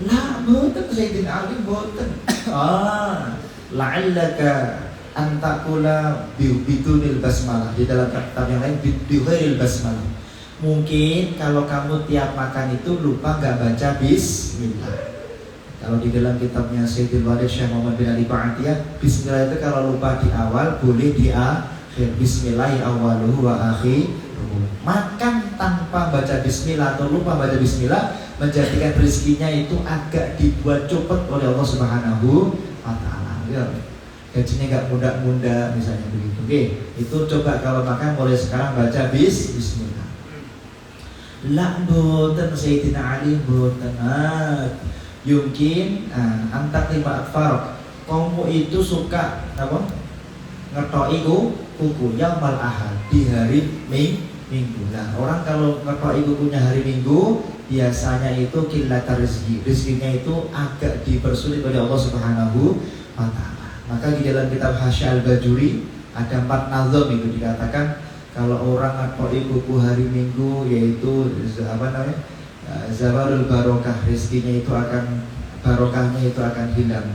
Lah, boten Sayyidina Ali boten. La'allaka antakula bidunil basmalah. Di dalam kitab yang lain bighairil basmalah. Mungkin kalau kamu tiap makan itu lupa nggak baca bismillah. Kalau di dalam kitabnya Sayyidil Walid Syekh Muhammad bin Ali Ba'atiyah, bismillah itu kalau lupa di awal boleh di akhir. Bismillahi awaluhu wa akhiruhu. Makan tanpa baca bismillah atau lupa baca bismillah menjadikan rezekinya itu agak dibuat cepet oleh Allah Subhanahu wa ta'ala. Ya. Gajinya nggak muda-muda misalnya begitu. Oke, itu coba kalau makan mulai sekarang baca bismillah. La boten Sayyidina Ali boten. Yumkin antak lima akfar. Kamu itu suka apa? Ngetoi kuku yang mal ahad di hari minggu. Nah, orang kalau ngetoi kukunya hari Minggu biasanya itu kilata rezeki. Rezekinya itu agak dipersulit oleh Allah Subhanahu wa ta'ala. Maka di dalam kitab Hasya Al-Bajuri ada 4 nazam itu dikatakan kalau orang ngetoi kuku hari Minggu yaitu apa namanya? Zawarul barokah, rezekinya itu akan barokahnya itu akan hilang.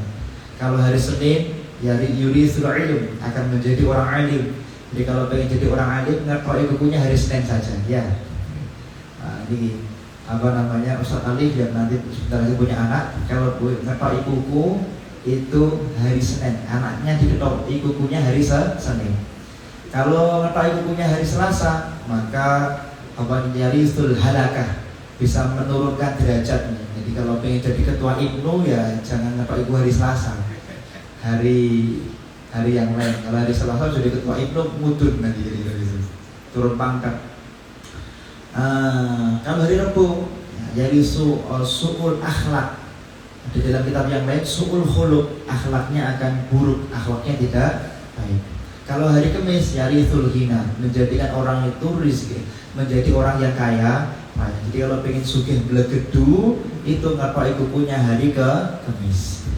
Kalau hari Senin yurisul ilm, akan menjadi orang alim. Jadi kalau pengen jadi orang alim ngetoi kukunya hari Senin saja ya. Ini apa namanya Ustaz Alif yang nanti sebentar lagi punya anak, kalau ngetoi kuku itu hari Senin, anaknya diketoi kukunya hari Senin. Kalau ngetoi kukunya hari Selasa, maka apa yarisul halakah, bisa menurunkan derajatnya. Jadi kalau pengen jadi ketua IPNU ya jangan ngetoi kuku hari Selasa, hari yang lain. Kalau hari Selasa jadi ketua IPNU mudun nanti jadi turun pangkat. Kalau hari Rabu jadi su'ul akhlak. Di dalam kitab yang lain su'ul khuluq, akhlaknya akan buruk, akhlaknya tidak baik. Kalau hari Kamis yarithul ghina, menjadikan orang itu rizki, menjadi orang yang kaya. Nah, jadi kalau pengen sugih blegedu itu ngapain kukunya hari Kamis.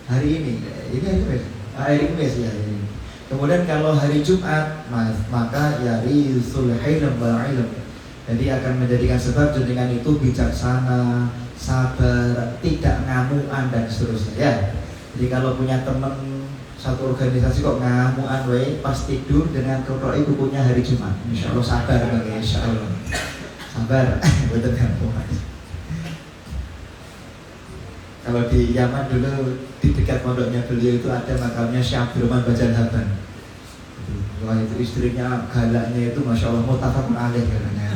Hari ini hari Kamis ya ini. Kemudian kalau hari Jumat maka yarisul hilm wal ilm. Jadi akan menjadikan sebab dengan itu bijaksana, sabar, tidak ngamuan dan seterusnya ya. Jadi kalau punya teman satu organisasi kok ngamuan pas tidur dengan ketoi kukunya hari Jumat, insya Allah sabar bang, insya Allah sabar betul ngamuan. Kalau di Yaman dulu di dekat pondoknya beliau itu ada makamnya Syekh Abdurrahman Bajan Haban. Wah itu istrinya galaknya itu masya Allah mutafakun alaih galaknya.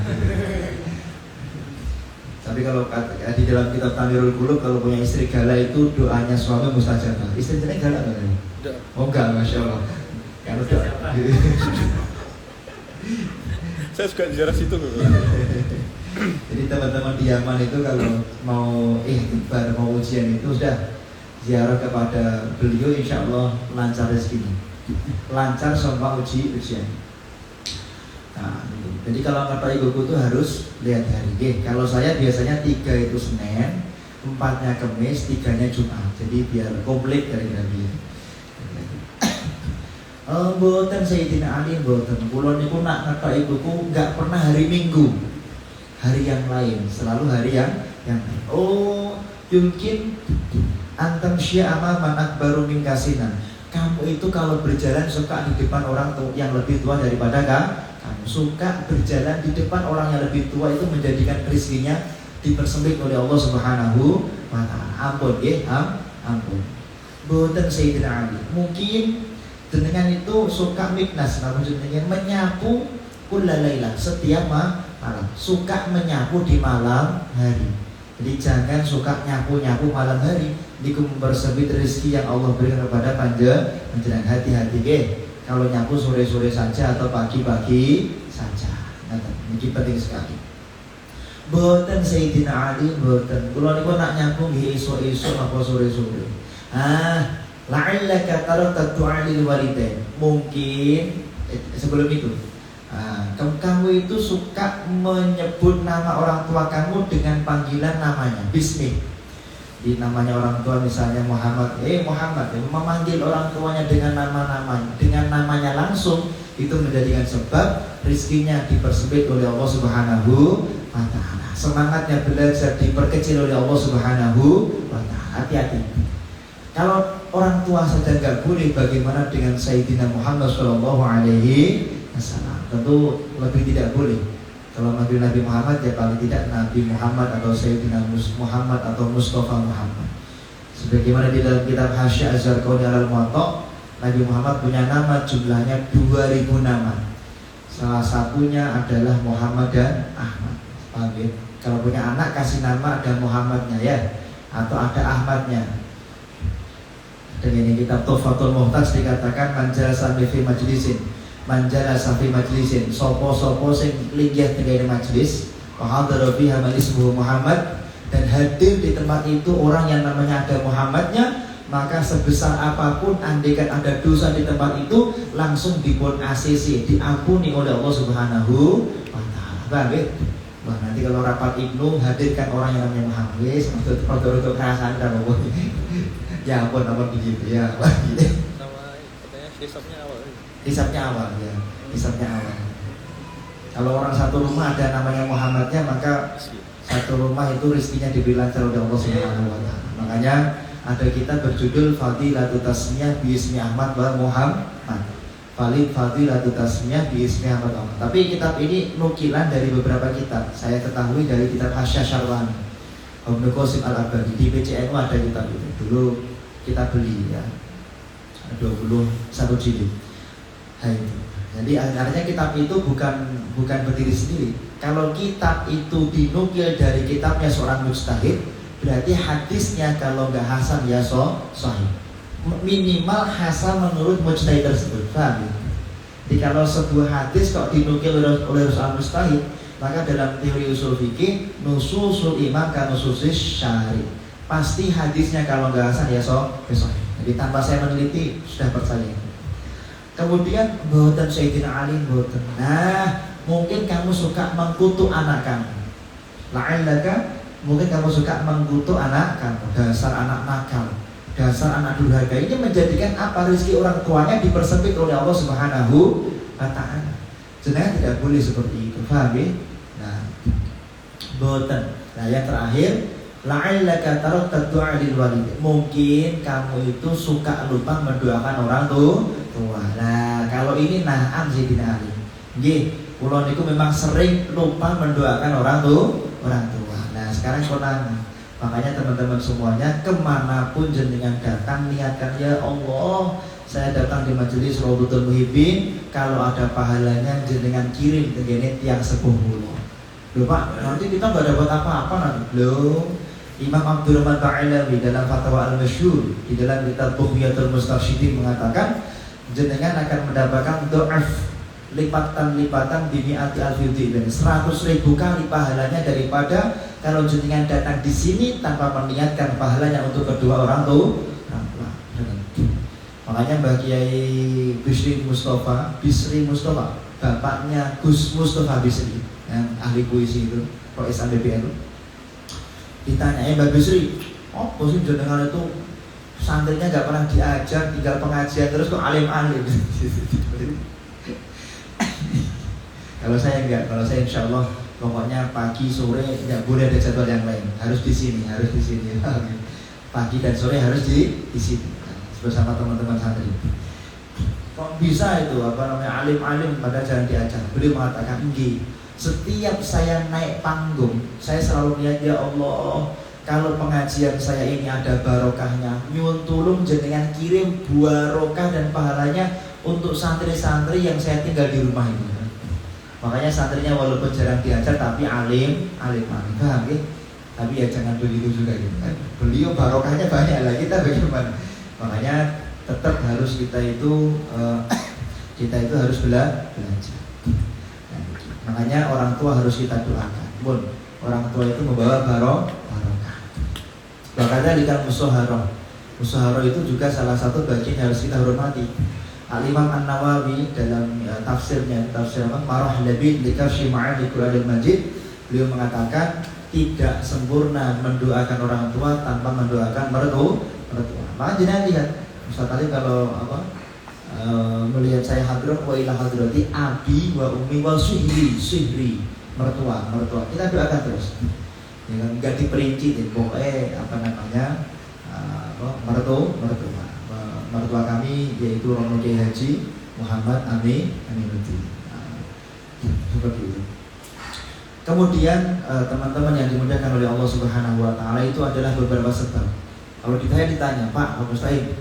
Tapi kalau di dalam kitab Tanwirul Qulub kalau punya istri galak itu doanya suami mustajabah. Istrinya galak kan? Oh enggak, masya Allah. Kalau Saya suka ziarah situ. Jadi teman-teman di Yaman itu kalau mau ikhtibar, mau ujian itu sudah ziarah kepada beliau, insya Allah lancar rezekinya, lancar semua ujian. Nah, jadi kalau ngetoi kuku itu harus lihat hari. Kalau saya biasanya 3 itu Senin, 4-nya Kamis, 3-nya Jumat. Jadi biar komplit dari Nabi. Boten Sayyidina Ali boten. Kulo niku nak ngetoi kuku enggak pernah hari Minggu. Hari yang lain, selalu hari yang lain. Oh, mungkin antam sya'ama man akbaru min kasina. Kamu itu kalau berjalan suka di depan orang yang lebih tua daripada kamu. Suka berjalan di depan orang yang lebih tua itu menjadikan rezekinya dipersempit oleh Allah Subhanahu wa ta'ala. Ampun ampun. Boten Sayyidina Ali. Mungkin dengan itu suka miknas, namun jenenge menyapu kullalaila setiap malam, suka menyapu di malam hari. Jadi jangan suka nyapu-nyapu malam hari. Niku mempersempit rezeki yang Allah berikan kepada panjenengan. Hati-hati kalau nyapu sore-sore saja atau pagi-pagi saja. Ini penting sekali. Boten Sayyidina Ali boten. Kula niku nak nyapu nggih esuk-esuk apa sore-sore. La'allaka tarakta tu'alil walidain. Mungkin sebelum itu kamu itu suka menyebut nama orang tua kamu dengan panggilan namanya bismi. Di namanya orang tua misalnya Muhammad, Muhammad, memanggil orang tuanya dengan nama-namanya, dengan namanya langsung itu menjadikan sebab rizkinya dipersempit oleh Allah Subhanahu wa ta'ala. Semangatnya belajar diperkecil oleh Allah Subhanahu wa ta'ala. Hati-hati. Kalau orang tua saja nggak boleh, bagaimana dengan Sayyidina Muhammad Shallallahu Alaihi Wasallam? Tentu lebih tidak boleh. Kalau Nabi Muhammad ya paling tidak Nabi Muhammad atau Sayyidina Muhammad atau Mustafa Muhammad. Sebagaimana di dalam kitab Hasyiah Az-Zarqauni al-Muwatta, Nabi Muhammad punya nama jumlahnya 2000 nama. Salah satunya adalah Muhammad dan Ahmad. Paham ya? Kalau punya anak kasih nama ada Muhammadnya ya, atau ada Ahmadnya. Dan ini kitab Tuhfatul Muhtaj dikatakan manjala fi majlisin, manjala fi majlisin, sopo-sopo sing linggih tengene majlis, wa hadara fiha man ismuhu Muhammad, dan hadir di tempat itu orang yang namanya ada Muhammadnya, maka sebesar apapun andaikan ada dosa di tempat itu langsung dipun ACC, diampuni oleh Allah Subhanahu wa ta'ala. Paham ya? Wah, nanti kalau rapat Ibnu hadirkan orang yang namanya Muhammad, wis untuk perasaan dan apa. Ya ampun begitu ya. Sama katanya hisapnya awal. Hisapnya awal ya. Hisapnya awal. Kalau orang satu rumah ada namanya Muhammadnya, maka satu rumah itu rezekinya diberi lancar oleh Allah Subhanahu wa ta'ala. Makanya ada kitab berjudul Fadilatut Tasmiyah bi Ismi Ahmad wa Muhammad. Fadilatut Tasmiyah bi Ismi Ahmad wa Muhammad. Tapi kitab ini nukilan dari beberapa kitab. Saya ketahui dari kitab Hasyiah Syarwani Ibnu Qasim Al-Abadi. Di PCNU ada kitab itu. Dulu kita beli ya. 21 jilid. Jadi artinya kitab itu bukan berdiri sendiri. Kalau kitab itu dinukil dari kitabnya seorang mujtahid, berarti hadisnya kalau nggak hasan ya sahih. Minimal hasan menurut mujtahid tersebut. Paham? Jadi kalau sebuah hadis kok dinukil oleh seorang mujtahid, maka dalam teori usul fikih nususul imam kan nususis syari. Pasti hadisnya kalau nggak hasan ya sahih. Jadi tanpa saya meneliti sudah percaya. Kemudian boten Sayyidina Ali boten. Nah, mungkin kamu suka mengkutuk anak kamu. La'allaka, mungkin kamu suka mengkutuk anak kamu. Dasar anak nakal, dasar anak durhaka. Ini menjadikan apa, rezeki orang tuanya dipersempit oleh Allah Subhanahu wa ta'ala. Jenengan tidak boleh seperti itu. Paham ya? Nah, boten. Nah, yang terakhir, la'allaka tarakta du'a lil walid. Mungkin kamu itu suka lupa mendoakan orang tua. Nah, kalau ini nahan Sayyidina Ali. Nggih, kula niku memang sering lupa mendoakan orang tua. Nah, sekarang konangan. Makanya teman-teman semuanya kemanapun jenengan datang, niatkan ya Allah, saya datang di majelis Raudhatul Muhibbin, kalau ada pahalanya jenengan kirim ke gene tiang sepuh kula. Lho Pak, nanti kita nggak dapat apa-apa nanti. Loh, Imam Abdurrahman Ba'alawi dalam Fatwa Al-Masyhur di dalam kitab Bughyatul Mustarsyidin mengatakan jenengan akan mendapatkan do'af lipatan bimi'ati alfidhi, 100.000 kali pahalanya daripada kalau jenengan datang di sini tanpa meniatkan pahalanya untuk kedua orang tua. Makanya Mbah Kiai Bisri Mustafa, bapaknya Gus Mustafa Bisri yang ahli puisi itu, Rois ABBN, ditanya Mbah Bisri, oh sih jenengan itu santrinya nggak pernah diajar, tinggal pengajian terus kok alim-alim. Kalau saya enggak, kalau saya insya Allah pokoknya pagi sore nggak boleh ada jadwal yang lain, harus di sini. Pagi dan sore harus di sini bersama teman-teman santri. Kok bisa itu alim-alim pada jangan diajar? Beliau mengatakan enggak. Setiap saya naik panggung, saya selalu niat ya Allah, kalau pengajian saya ini ada barokahnya, nyuwun tulung jenengan kirim barokah dan pahalanya untuk santri-santri yang saya tinggal di rumah ini. Makanya santrinya walaupun jarang diajar tapi alim, paham ya? Tapi ya jangan begitu juga gitu kan. Beliau barokahnya banyak lah, kita bagaimana? Makanya tetap harus kita itu harus belajar. Makanya orang tua harus kita doakan. Pun orang tua itu membawa barokah. Bahkan dikatakan musaharoh itu juga salah satu bagian yang harus kita hormati. Al-Imam An-Nawawi dalam tafsirnya, tafsir Marah Labid li Kashfi Ma'ani Qur'anil Majid, beliau mengatakan tidak sempurna mendoakan orang tua tanpa mendoakan mertua. Maka jangan lihat Ustaz tadi kalau melihat saya hadrat wa ila hadrati abi wa umi wa suhri mertua kita doakan terus ya kan, nggak diperinci pokoknya apa namanya mertua kami yaitu Romo Kiai Haji Muhammad Aminuddin seperti itu. Kemudian teman-teman yang dimuliakan oleh Allah Subhanahu wa taala itu adalah beberapa sebab. Kalau ditanya Pak Mustahil,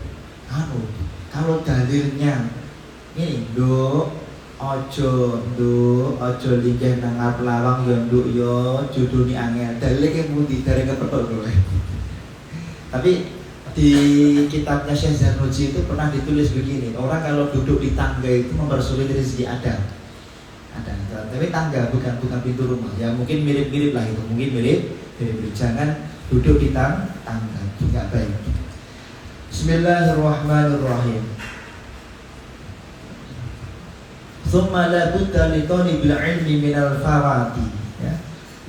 kalau dalilnya ini ojo linggih nang ngarep lawang yo nduk yo judulne angel. Dalile ki pundi dari kepethuk kowe. Tapi di kitabnya Syekh Zarnuji itu pernah ditulis begini, orang kalau duduk di tangga itu mempersulit rezeki ada. Tapi tangga bukan pintu rumah. Ya mungkin mirip-mirip lah itu, mungkin mirip. Jangan duduk di tangga, tidak baik. Bismillahirrahmanirrahim. Tsumma la budda li talibil ilmi minal fawati, ya.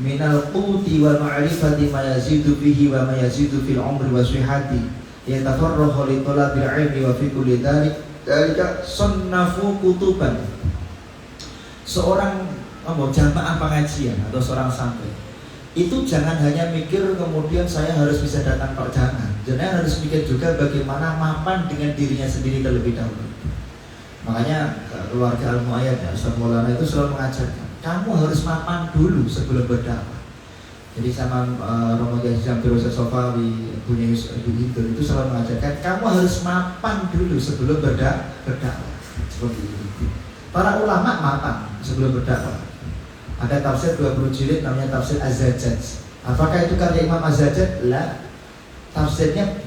Minal quti wal ma'rifati ma yazidu fihi wa ma yazidu fil umri wa sihhati. Yatafarrahu li talabil ilmi wa fi kulli dzalika sunnafu kutuban. Seorang jamaah pengajian atau seorang santri itu jangan hanya mikir kemudian saya harus bisa datang Pak, jangan harus mikir juga bagaimana mapan dengan dirinya sendiri terlebih dahulu. Makanya keluarga Al-Mu'ayyad Ustaz Maulana itu selalu mengajarkan kamu harus mapan dulu sebelum berdakwah. Jadi sama Romo Kiai Jambil Sofawi punya Ibu Hindur itu selalu mengajarkan kamu harus mapan dulu sebelum berdakwah. Seperti itu. Para ulama mapan sebelum berdakwah. Ada tafsir 20 jilid namanya tafsir Az-Zajjaj. Apakah itu karya Imam Az-Zajjaj? Lah. Tafsirnya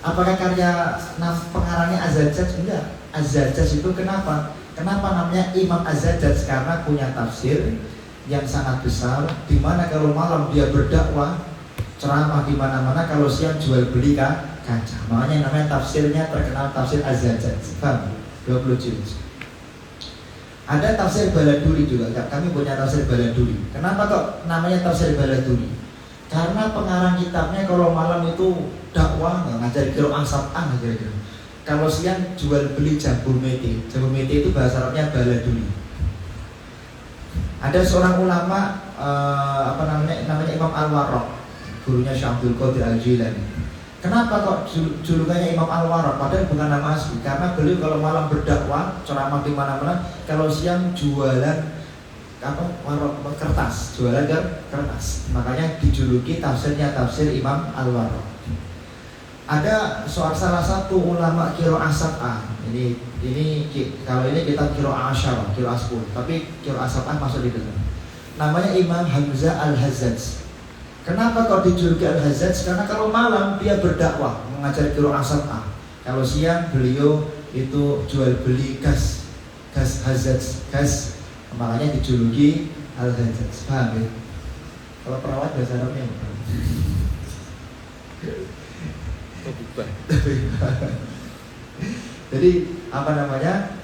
apakah karya pengarangnya Az-Zajjaj? Enggak. Az-Zajjaj itu kenapa namanya Imam Az-Zajjaj? Karena punya tafsir yang sangat besar, di mana kalau malam dia berdakwah, ceramah di mana-mana, kalau siang jual beli kaca. Makanya namanya tafsirnya terkenal tafsir Az-Zajjaj. Paham? 20 jilid. Ada tafsir Baladuri juga, kami punya tafsir Baladuri. Kenapa kok namanya tafsir Baladuri? Karena pengarang kitabnya kalau malam itu dakwah, ngajar qiraah sab'ah kira-kira. Kalau siang jual beli jambu mete. Jambu mete itu bahasa Arabnya Baladuri. Ada seorang ulama namanya Imam Al-Warraq, gurunya Syekh Abdul Qadir Al-Jilani. Kenapa kok julukannya Imam Al-Warraq? Padahal bukan nama asli. Karena beliau kalau malam berdakwah, ceramah di mana-mana, kalau siang jualan kertas, jualan kertas. Makanya dijuluki tafsirnya tafsir Imam Al-Warraq. Ada salah satu ulama qiraah sab'ah. Ini kalau ini kita qiraah asyarah, qiraah 10, tapi qiraah sab'ah masuk di dalam. Namanya Imam Hamzah Al-Hazzaj. Kenapa kok dijuluki Al-Hazzaj? Karena kalau malam dia berdakwah, mengajar qiraah sab'ah. Kalau siang beliau itu jual beli gas Hazzaj, gas. Makanya dijuluki Al-Hazzaj. Paham ya? Kalau perawat bahasa Arabnya apa? Jadi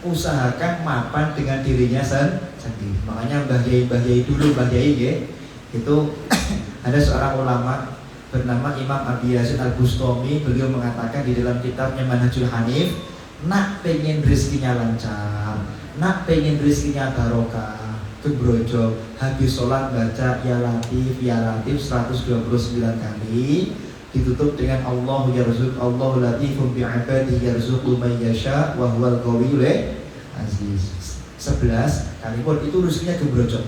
usahakan mapan dengan dirinya sendiri. Makanya Mbah Yai dulu itu ada seorang ulama bernama Imam Abi Yazid Al-Bustami. Beliau mengatakan di dalam kitabnya Manhajul Hanif, nak pengen rezekinya lancar, nak pengen rezekinya barokah, gebrojo, habis sholat baca ya latif 129 kali, ditutup dengan Allah yarzuq, Allah latifun bi'ibadihi yarzuqu man yasha wa huwal qawiyul aziz. 11 kali pun itu rezekinya gebrojo.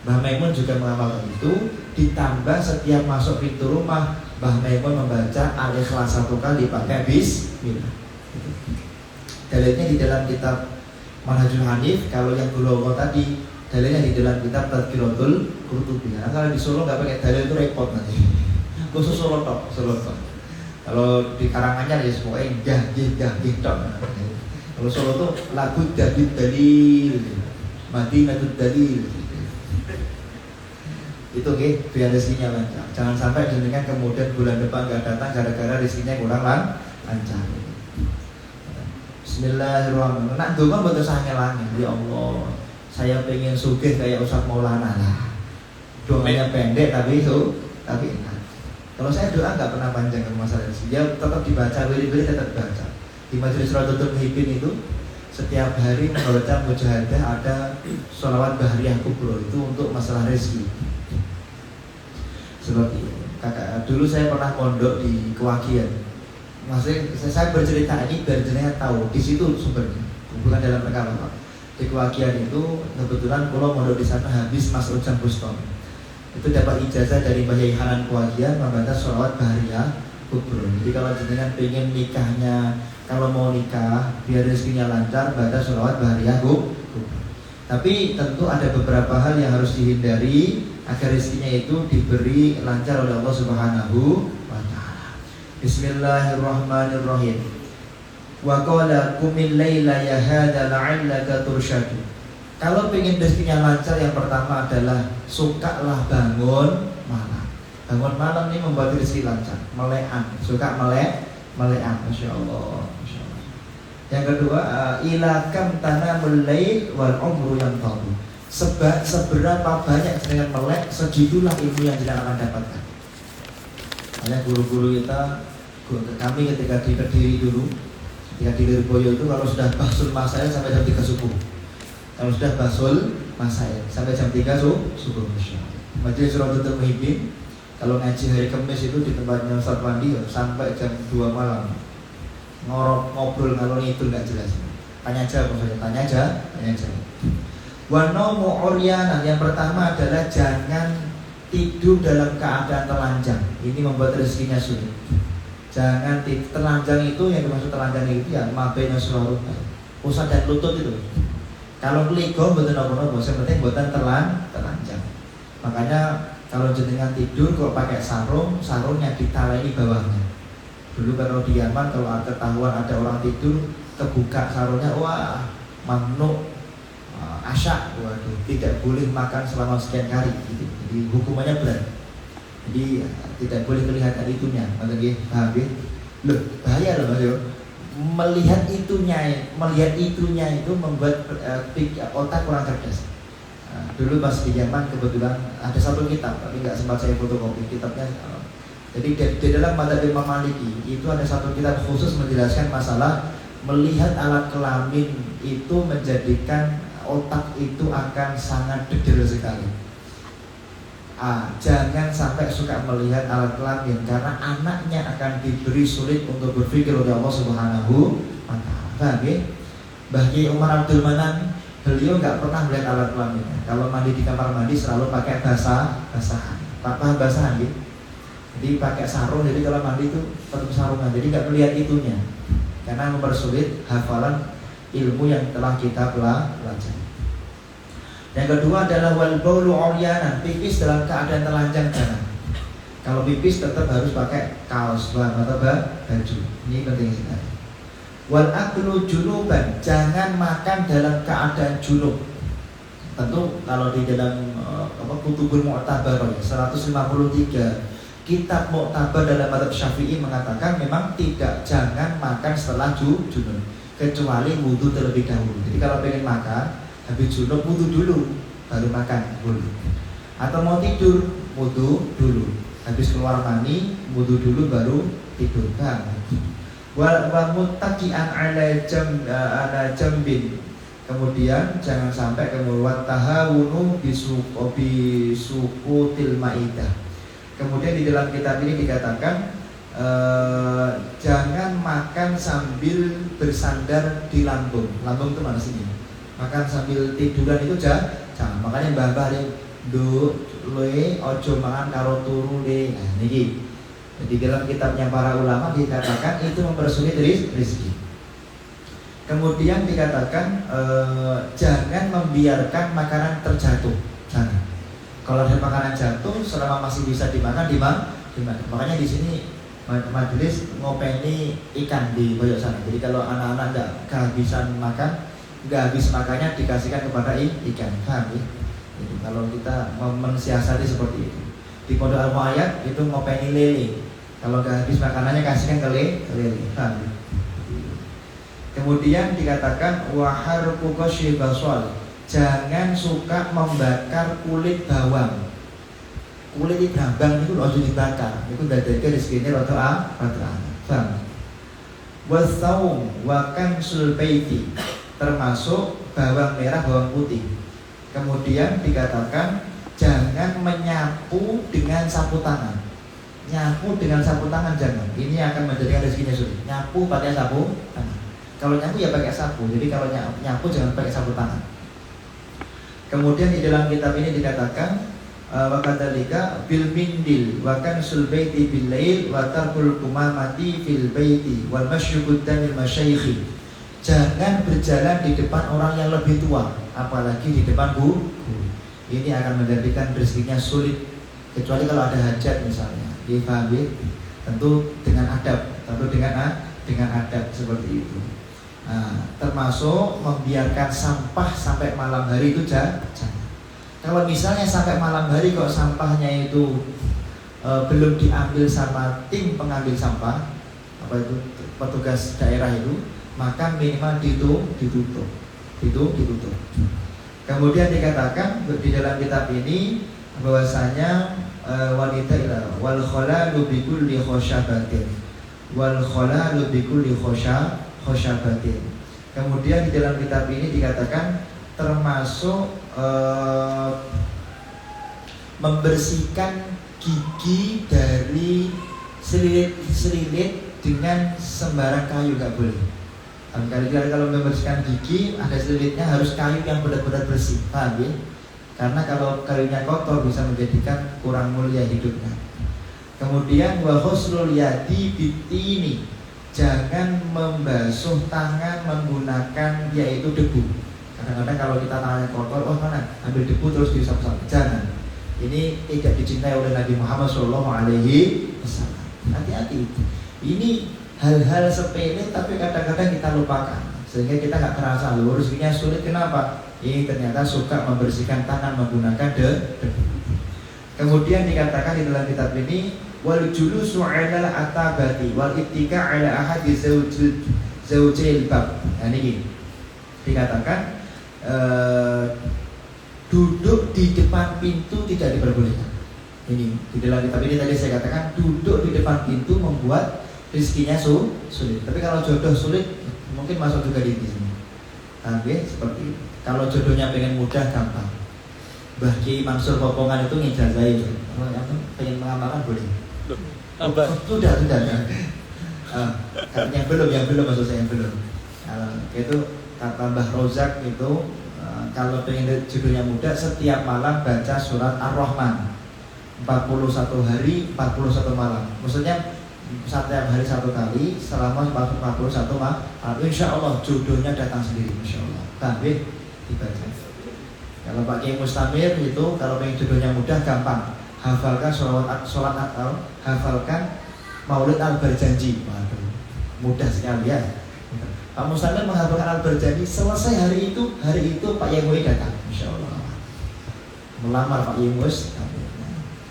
Mbah Maimun juga mengamalkan itu, ditambah setiap masuk pintu rumah Mbah Maimun membaca Al-Ikhlas 1 kali pakai bismillah. Dalilnya di dalam kitab Manhajul Hanif. Kalau yang dulu tadi dalilnya di dalam kitab Tadhkiratul Qurtubi. Karena kalau di Solo nggak pakai dalil itu repot nanti. Khusus Solo tok. Kalau di Karanganyar ya pokoknya gah tok. Kalau Solo tuh lagu dalil, Madinatul dalil. Itu biar rezekinya lancar. Jangan sampai jenengan kemudian bulan depan nggak datang gara-gara rezekinya kurang lancar. Bismillahirrahmanirrahim. Nak donga mboten sangelange. Ya Allah, saya pengen sugih kayak Ustaz Maulana lah. Doanya pendek tapi enak. Kalau saya doa nggak pernah panjang ke masalah rezeki. Dia tetap dibaca, wirid tetap dibaca. Di majelis Raudhatul Muhibbin itu setiap hari membaca mujahadah ada sholawat bahriyah kubro, itu untuk masalah rezeki. Seperti kakak dulu saya pernah mondok di Kewakian. Maksudnya saya bercerita ini biar jenengan tahu di situ sumbernya, bukan dalam rekaman Pak. Di Kewakian itu kebetulan kalau mondok di sana habis Mas Ujang Buston. Itu dapat ijazah dari Mbah Yai Hanan Kewakian membaca sholawat bahriyah kubro. Jadi kalau jenengan pengen nikahnya, kalau mau nikah biar rezekinya lancar, baca sholawat bahriyah kubro. Tapi tentu ada beberapa hal yang harus dihindari agar rezekinya itu diberi lancar oleh Allah Subhanahu wa taala. Bismillahirrahmanirrahim. Wa qala qumil laila ya hadza la'allaka tursyadu. Kalau pengen rezekinya lancar, yang pertama adalah sukalah bangun malam. Bangun malam ini membuat rezeki lancar. Melean, suka melean, masya Allah. Yang kedua, ilakam tanamul lail wal umru yang tahu. Seberapa banyak jenengan melek, segitulah ilmu yang jenengan akan dapatkan. Hanya guru-guru kita, kami ketika di Kediri dulu, ketika di Lirboyo itu kalau sudah basul masail sampai jam 3 subuh. Kalau sudah basul masail sampai jam 3 subuh. Majelis Rodotul Muhibbin kalau ngaji hari Kamis itu di tempatnya Ustaz Wandi sampai jam 2 malam. Ngobrol ngalor itu nggak jelas. Tanya aja. Wanaumu uryanan, yang pertama adalah jangan tidur dalam keadaan telanjang. Ini membuat rezekinya sulit. Jangan telanjang, itu yang dimaksud telanjang itu ya mabena sulawut, pusat dan lutut itu. Kalau keligo betul nopo-nopo, yang penting buatan telanjang. Makanya kalau jenengan tidur kalau pakai sarungnya ditaleni bawahnya. Dulu kalau di Yaman kalau ada ketahuan ada orang tidur kebuka sarungnya, wah mamnu asyak, waduh, tidak boleh makan selama sekian hari gitu. Jadi hukumannya berat. Jadi tidak boleh kelihatan itunya. Paham ya? Loh, bahaya loh Mas yo. Melihat itunya itu membuat otak kurang cerdas. Dulu pas di Yaman kebetulan ada satu kitab, tapi nggak sempat saya fotokopi kitabnya. Jadi di dalam madzhab Imam Maliki itu ada satu kitab khusus menjelaskan masalah melihat alat kelamin itu menjadikan otak itu akan sangat degil sekali. Jangan sampai suka melihat alat kelamin karena anaknya akan diberi sulit untuk berpikir oleh Allah Subhanahu wa taala. Paham ya? Mbah Kiai Umar Abdul Manan beliau nggak pernah melihat alat kelaminnya. Kalau mandi di kamar mandi selalu pakai basahan. Paham basahan gitu? Jadi pakai sarung, jadi kalau mandi itu tetap sarungan, jadi nggak melihat itunya karena mempersulit hafalan ilmu yang telah kita pelajari. Yang kedua adalah wal baulu uryanan, pipis dalam keadaan telanjang jangan. Kalau pipis tetap harus pakai kaos atau baju. Ini penting sekali. Wal aklu junuban, jangan makan dalam keadaan junub. Tentu kalau di dalam Kutubul Mu'tabar 153 kitab Mu'tabar dalam mazhab Syafi'i mengatakan memang jangan makan setelah junub, kecuali wudu terlebih dahulu. Jadi kalau pengen makan habis junub wudu dulu baru makan boleh. Atau mau tidur wudu dulu, habis keluar mani wudu dulu baru tidur. Wa muttaqi'an ala jambin. Kemudian jangan sampai kemudian tahawunu bisukutil maidah. Kemudian di dalam kitab ini dikatakan jangan makan sambil bersandar di lambung. Lambung itu mana sini? Makan sambil tiduran itu jangan. Makanya mbah-mbah yang ojo mangan karo turu deh. Nah, niki. Jadi dalam kitabnya para ulama dikatakan itu mempersulit rezeki. Kemudian dikatakan jangan membiarkan makanan terjatuh. Jangan. Kalau ada makanan jatuh selama masih bisa dimakan. Makanya di sini majelis ngopeni ikan di Boyok sana. Jadi kalau anak-anak nggak kehabisan makan, nggak habis makannya dikasihkan kepada ikan. Paham ya? Jadi kalau kita mensiasati seperti itu. Di Pondok Al-Mu'ayyad itu ngopeni lele. Kalau nggak habis makanannya kasihkan ke lele. Paham ya? Kemudian dikatakan waharku qasyibaswal, jangan suka membakar kulit bawang. Kulit brambang itu harus dibakar. Itu dadake rezekinya rada. Paham? Wasaum wa kansul baiti. termasuk bawang merah, bawang putih. Kemudian dikatakan jangan menyapu dengan sapu tangan. Nyapu dengan sapu tangan jangan. Ini akan menjadikan rezekinya sulit. Nyapu pakai sapu tangan. Kalau nyapu ya pakai sapu. Jadi kalau nyapu jangan pakai sapu tangan. Kemudian di dalam kitab ini dikatakan wa kadzalika bil mindil wa kansul baiti bil lail wa tarkul kumamati fil baiti wal mashyubud danil masyayikh. Jangan berjalan di depan orang yang lebih tua, apalagi di depan guru. Ini akan menjadikan rezekinya sulit, kecuali kalau ada hajat misalnya. Difahami? Tentu dengan adab, dengan adab seperti itu. Nah, termasuk membiarkan sampah sampai malam hari itu jangan. Kalau misalnya sampai malam hari kok sampahnya itu belum diambil sama tim pengambil sampah, apa itu petugas daerah itu, maka minimal ditutup. Kemudian dikatakan di dalam kitab ini bahwasanya wanita wal khalalu bi kulli khosyabatin wal khalalu bi kulli khosyabatin. Kemudian di dalam kitab ini dikatakan termasuk membersihkan gigi dari selilit dengan sembarang kayu, nggak boleh. Kalau membersihkan gigi ada selilitnya harus kayu yang benar-benar bersih, paham ya? Karena kalau kayunya kotor bisa menjadikan kurang mulia hidupnya. Kemudian wa husnul yadi bitini, jangan membasuh tangan menggunakan yaitu debu. Kadang-kadang kalau kita tangannya kotor, oh mana ambil debu terus diusap-usap, jangan. Ini tidak dicintai oleh Nabi Muhammad SAW. Hati-hati. Ini hal-hal sepele tapi kadang-kadang kita lupakan, sehingga kita nggak terasa loh rezekinya sulit. Kenapa? Ini ternyata suka membersihkan tangan menggunakan debu. Kemudian dikatakan di dalam kitab ini wal julusu 'alal atabati wal ittika 'ala ahadi zawjil bab. Nah ini dikatakan duduk di depan pintu tidak diperbolehkan. Ini di dalam kitab ini tadi saya katakan duduk di depan pintu membuat rezekinya sulit. Tapi kalau jodoh sulit mungkin masuk juga di sini. Tapi seperti itu. Kalau jodohnya pengen mudah gampang. Mbah Kiai Mansur Popongan itu ngijazai. Kalau yang pengen mengamalkan boleh. Sudah. Yang belum maksud saya yang belum. Itu kata Mbah Rozak itu kalau pengen jodohnya mudah setiap malam baca surat Ar-Rahman 41 hari 41 malam. Maksudnya setiap hari satu kali selama 41 malam. Insya Allah jodohnya datang sendiri. Insya Allah. Tapi dibaca. Kalau Pak Kiai Mustamir itu kalau pengen jodohnya mudah gampang. Hafalkan sholat atau hafalkan Maulid Al-Barjanji. Waduh, mudah sekali ya. Pak Mustamir menghafalkan Al-Barjanji, selesai hari itu Pak Yemui datang. Insya Allah. Melamar Pak Yemus.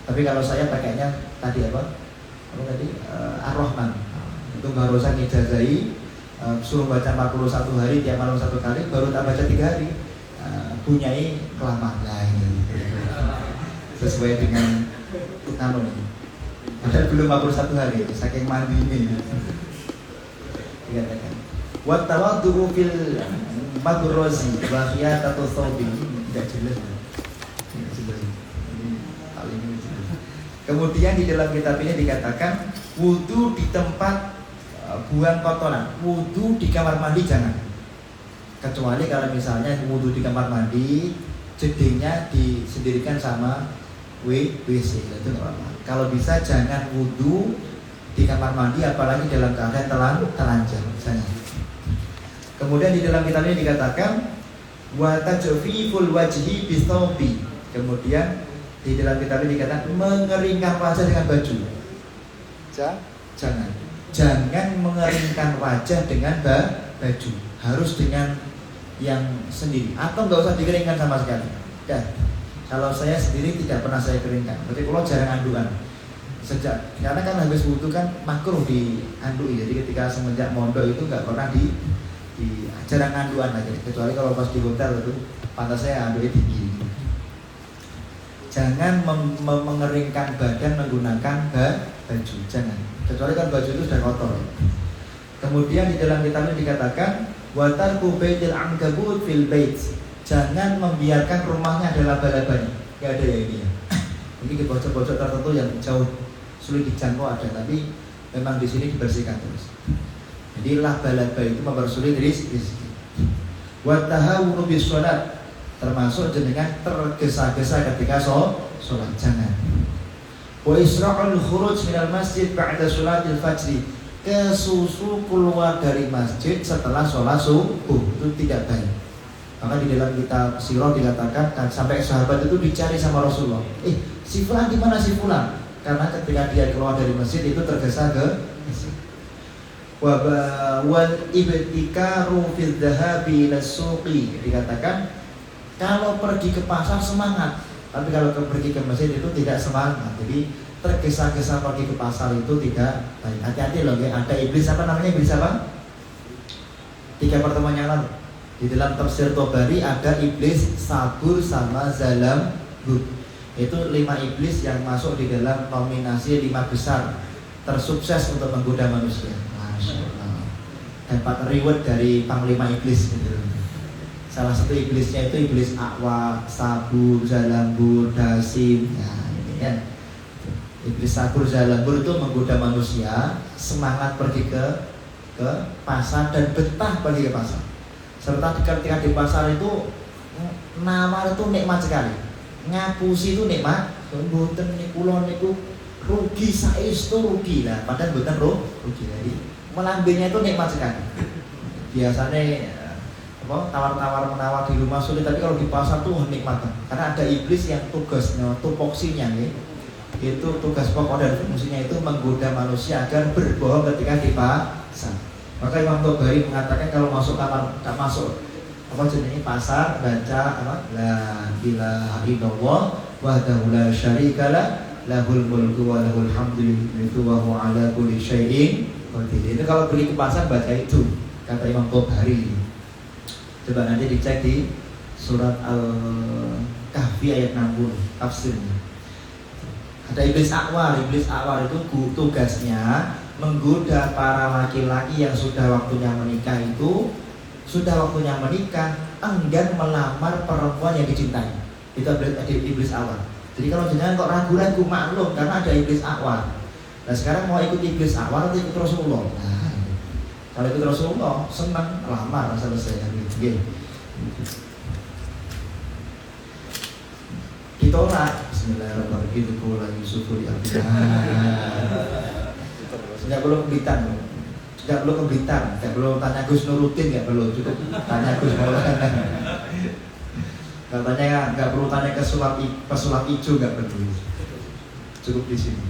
Tapi kalau saya pakainya tadi apa? Ar-Rahman. Itu baru saya ijazai, suruh baca 41 hari tiap malam satu kali, baru tak baca 3 hari. Punyai kelamaan lain sesuai dengan kanun ini. Padahal belum 41 hari, saking mandi ini. Dikatakan wa tawaddu fil madrozi wa khiyatatu thawbi. Tidak jelas. Kemudian di dalam kitab ini dikatakan wudu di tempat buang kotoran, wudu di kamar mandi jangan. Kecuali kalau misalnya wudu di kamar mandi, jedingnya disendirikan sama WC, itu nggak apa-apa. Kalau bisa jangan wudu di kamar mandi, apalagi dalam keadaan telanjang misalnya. Kemudian di dalam kitab ini dikatakan wa tajfiful wajhi bisawbi. Kemudian di dalam kitab ini dikatakan mengeringkan wajah dengan baju. Jangan mengeringkan wajah dengan baju, harus dengan yang sendiri, atau nggak usah dikeringkan sama sekali. Kalau saya sendiri tidak pernah saya keringkan, berarti kalau jarang andukan. Karena kan habis wudu kan makruh di andui, jadi ketika semenjak mondok itu nggak pernah di jarang anduan aja, kecuali kalau pas di hotel itu pantas saya andui tinggi. Jangan mengeringkan badan menggunakan baju, jangan. Kecuali kan baju itu sudah kotor. Kemudian di dalam kitab ini dikatakan Wa tarku baitil ankabut fil bait. Jangan membiarkan rumahnya ada laba-labanya. Enggak ada ya ini ya. Mungkin di pojok-pojok tertentu yang jauh sulit dijangkau ada, tapi memang di sini dibersihkan terus. Jadi laba-laba itu mempersulit rezeki. Wa tahawunu bis shalat, termasuk jenengan tergesa-gesa ketika sholat. Jangan. Wa isra'ul khuruj minal masjid ba'da sholatil fajr, kesusu keluar dari masjid setelah sholat subuh, itu tidak baik. Maka di dalam kitab Sirah dikatakan sampai sahabat itu dicari sama Rasulullah. Si fulan di mana si fulan? Karena ketika dia keluar dari masjid itu tergesa ke masjid. Wal ibtikaru fil dhahabi ila suqi, dikatakan kalau pergi ke pasar semangat, tapi kalau pergi ke masjid itu tidak semangat. Jadi tergesa-gesa pergi ke pasar itu tidak baik. Hati-hati loh ya, ada iblis apa namanya, iblis apa? 3 pertemuan yang lalu di dalam tafsir Tobari ada iblis sabur sama zalam bud. Itu 5 iblis yang masuk di dalam nominasi 5 besar tersukses untuk menggoda manusia. Masya Allah. Dapat reward dari panglima iblis gitu. Salah satu iblisnya itu iblis Aqwa, Sabur, Zalambur, Dasim. Nah ini kan iblis Sabur, Zalambur itu menggoda manusia semangat pergi ke pasar dan betah pergi ke pasar. Serta ketika di pasar itu nama itu nikmat sekali. Ngapusi itu nikmat. Mboten niku kula niku rugi saestu rugi lah, padahal mboten rugi. Jadi melambenya itu nikmat sekali. Biasanya tawar-tawar menawar di rumah sulit, tapi kalau di pasar tuh nikmat. Karena ada iblis yang tugasnya, tupoksinya nih, itu tugas pokok dan fungsinya itu menggoda manusia agar berbohong ketika di pasar. Maka Imam Tobari mengatakan kalau masuk kamar, masuk pasar, baca la ilaha illallah wahdahu la syarikalah lahul mulku wa lahul hamdu wa huwa ala kulli syai'in qadir. Itu kalau pergi ke pasar baca itu, kata Imam Tobari. Coba nanti dicek di surat Al-Kahfi ayat 60 tafsirnya. Ada iblis Aqwar. Iblis Aqwar itu tugasnya menggoda para laki-laki yang sudah waktunya menikah itu, enggan melamar perempuan yang dicintai. Itu iblis Aqwar. Jadi kalau jangan kok ragu-ragu, maklum karena ada iblis Aqwar. Nah sekarang mau ikut iblis Aqwar atau ikut Rasulullah? Nah, kalau ikut Rasulullah senang lamar selesai kan gitu. Ditolak. Bismillahirrahmanirrahim. Qul Yusufu li nggak perlu ke Blitar, nggak perlu ke Blitar, nggak perlu tanya Gus Nuruddin, nggak perlu, cukup tanya Gus Maulana. Nggak perlu tanya ke pesulap hijau, nggak perlu, cukup di sini.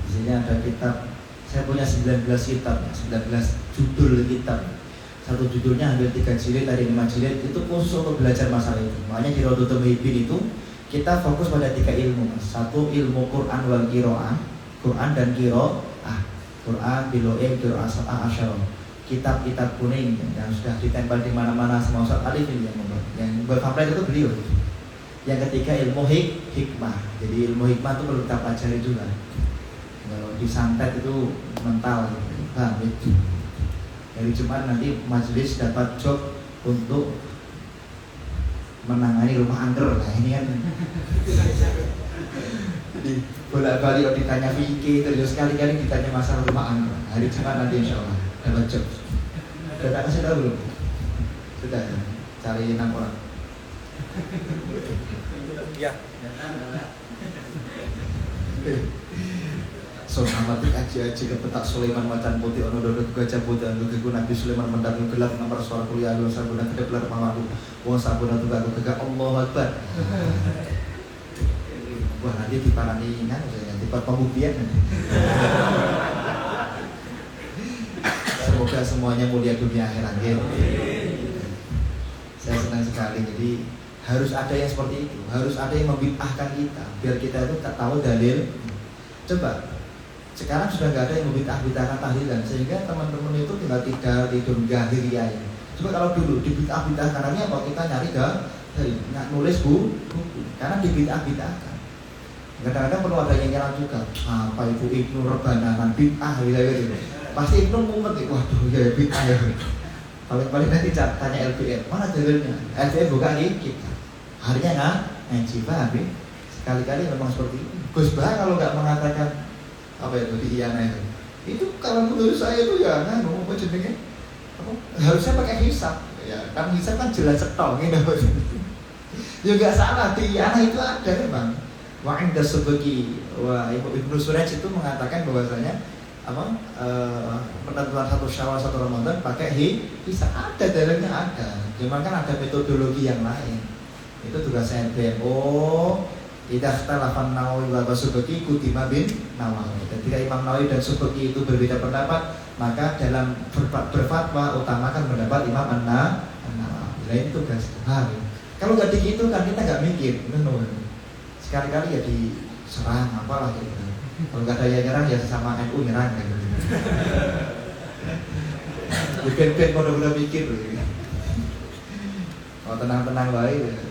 Di sini ada kitab, saya punya 19 kitab, 19 judul kitab. Satu judulnya hampir 3 jilid, dari 5 jilid, itu khusus untuk belajar masalah itu. Makanya di Raudhatul Muhibbin itu kita fokus pada 3 ilmu. Satu ilmu Quran wal Qiraah, Quran dan Quran, Biloim, Qiraah Sab'ah Asyara. Kitab-kitab kuning yang sudah ditempel di mana-mana sama Ustaz Alif ini yang berpamflet itu beliau. Yang ketiga ilmu hikmah. Jadi ilmu hikmah itu perlu kita pelajari juga. Kalau disantet itu mental, paham itu. Dari Jumat nanti majelis dapat job untuk menangani rumah angker. Nah ini kan jadi bolak-balik ditanya fikih, terus sekali-kali ditanya masalah rumah angker. Hari Jumat nanti insya Allah dapat job. Sudah tak kasih tahu belum? Sudah, cari 6 orang. Ya. So amati aji-aji ke petak Sulaiman macan putih ono dodo gajah putih anu geku Nabi Sulaiman mendaku gelap nomor suara kuliah lu sabuna kedeplar mamaku wong sabuna tuh aku kegak Allah Akbar. Wah nanti diparani kan di pembuktian. Semoga semuanya mulia dunia akhirat. Saya senang sekali. Jadi harus ada yang seperti itu, harus ada yang membid'ahkan kita biar kita itu tak tahu dalil. Coba sekarang sudah nggak ada yang membid'ah-bid'ahkan tahlilan, sehingga teman-teman itu tinggal tidur gahir ya. Coba kalau dulu dibid'ah-bid'ahkan karena apa? Kita nyari dari nggak nulis buku karena dibid'ah-bid'ahkan. Kadang-kadang perlu ada yang nyerang juga. Apa itu Ibnu Rebana bid'ah gitu. Pasti Ibnu mumet, waduh ya bid'ah ya. Paling-paling nanti tanya LPM, mana dalilnya? LPM buka di kita. Harinya ngaji, paham ya? Sekali-kali memang seperti itu. Gus Bah kalau nggak mengatakan apa itu di Iyana itu kalau menurut saya itu ya apa jenenge? Harusnya pakai hisab. Ya, kan hisab kan jelas cetok gitu. Ya nggak salah, di Iyana itu ada memang. Wa inda subaki wa Ibnu Suraj itu mengatakan bahwasanya penentuan satu Syawal satu Ramadan pakai hisab, ada dalilnya ada. Cuman kan ada metodologi yang lain. Itu tugas NPM. Idza ikhtalafa Nawawi wa Subaki kutima bin Nawawi. Ketika Imam Nawawi dan Subaki itu berbeda pendapat, maka dalam berfatwa utamakan pendapat Imam An-Nawawi. Lain tugas. Kalau nggak begitu kan kita nggak mikir. Sekali-kali ya diserang apalah gitu. Kalau nggak ada yang nyerang ya sama NU nyerang gitu. Bukan benar-benar mikir. Oh tenang-tenang baik.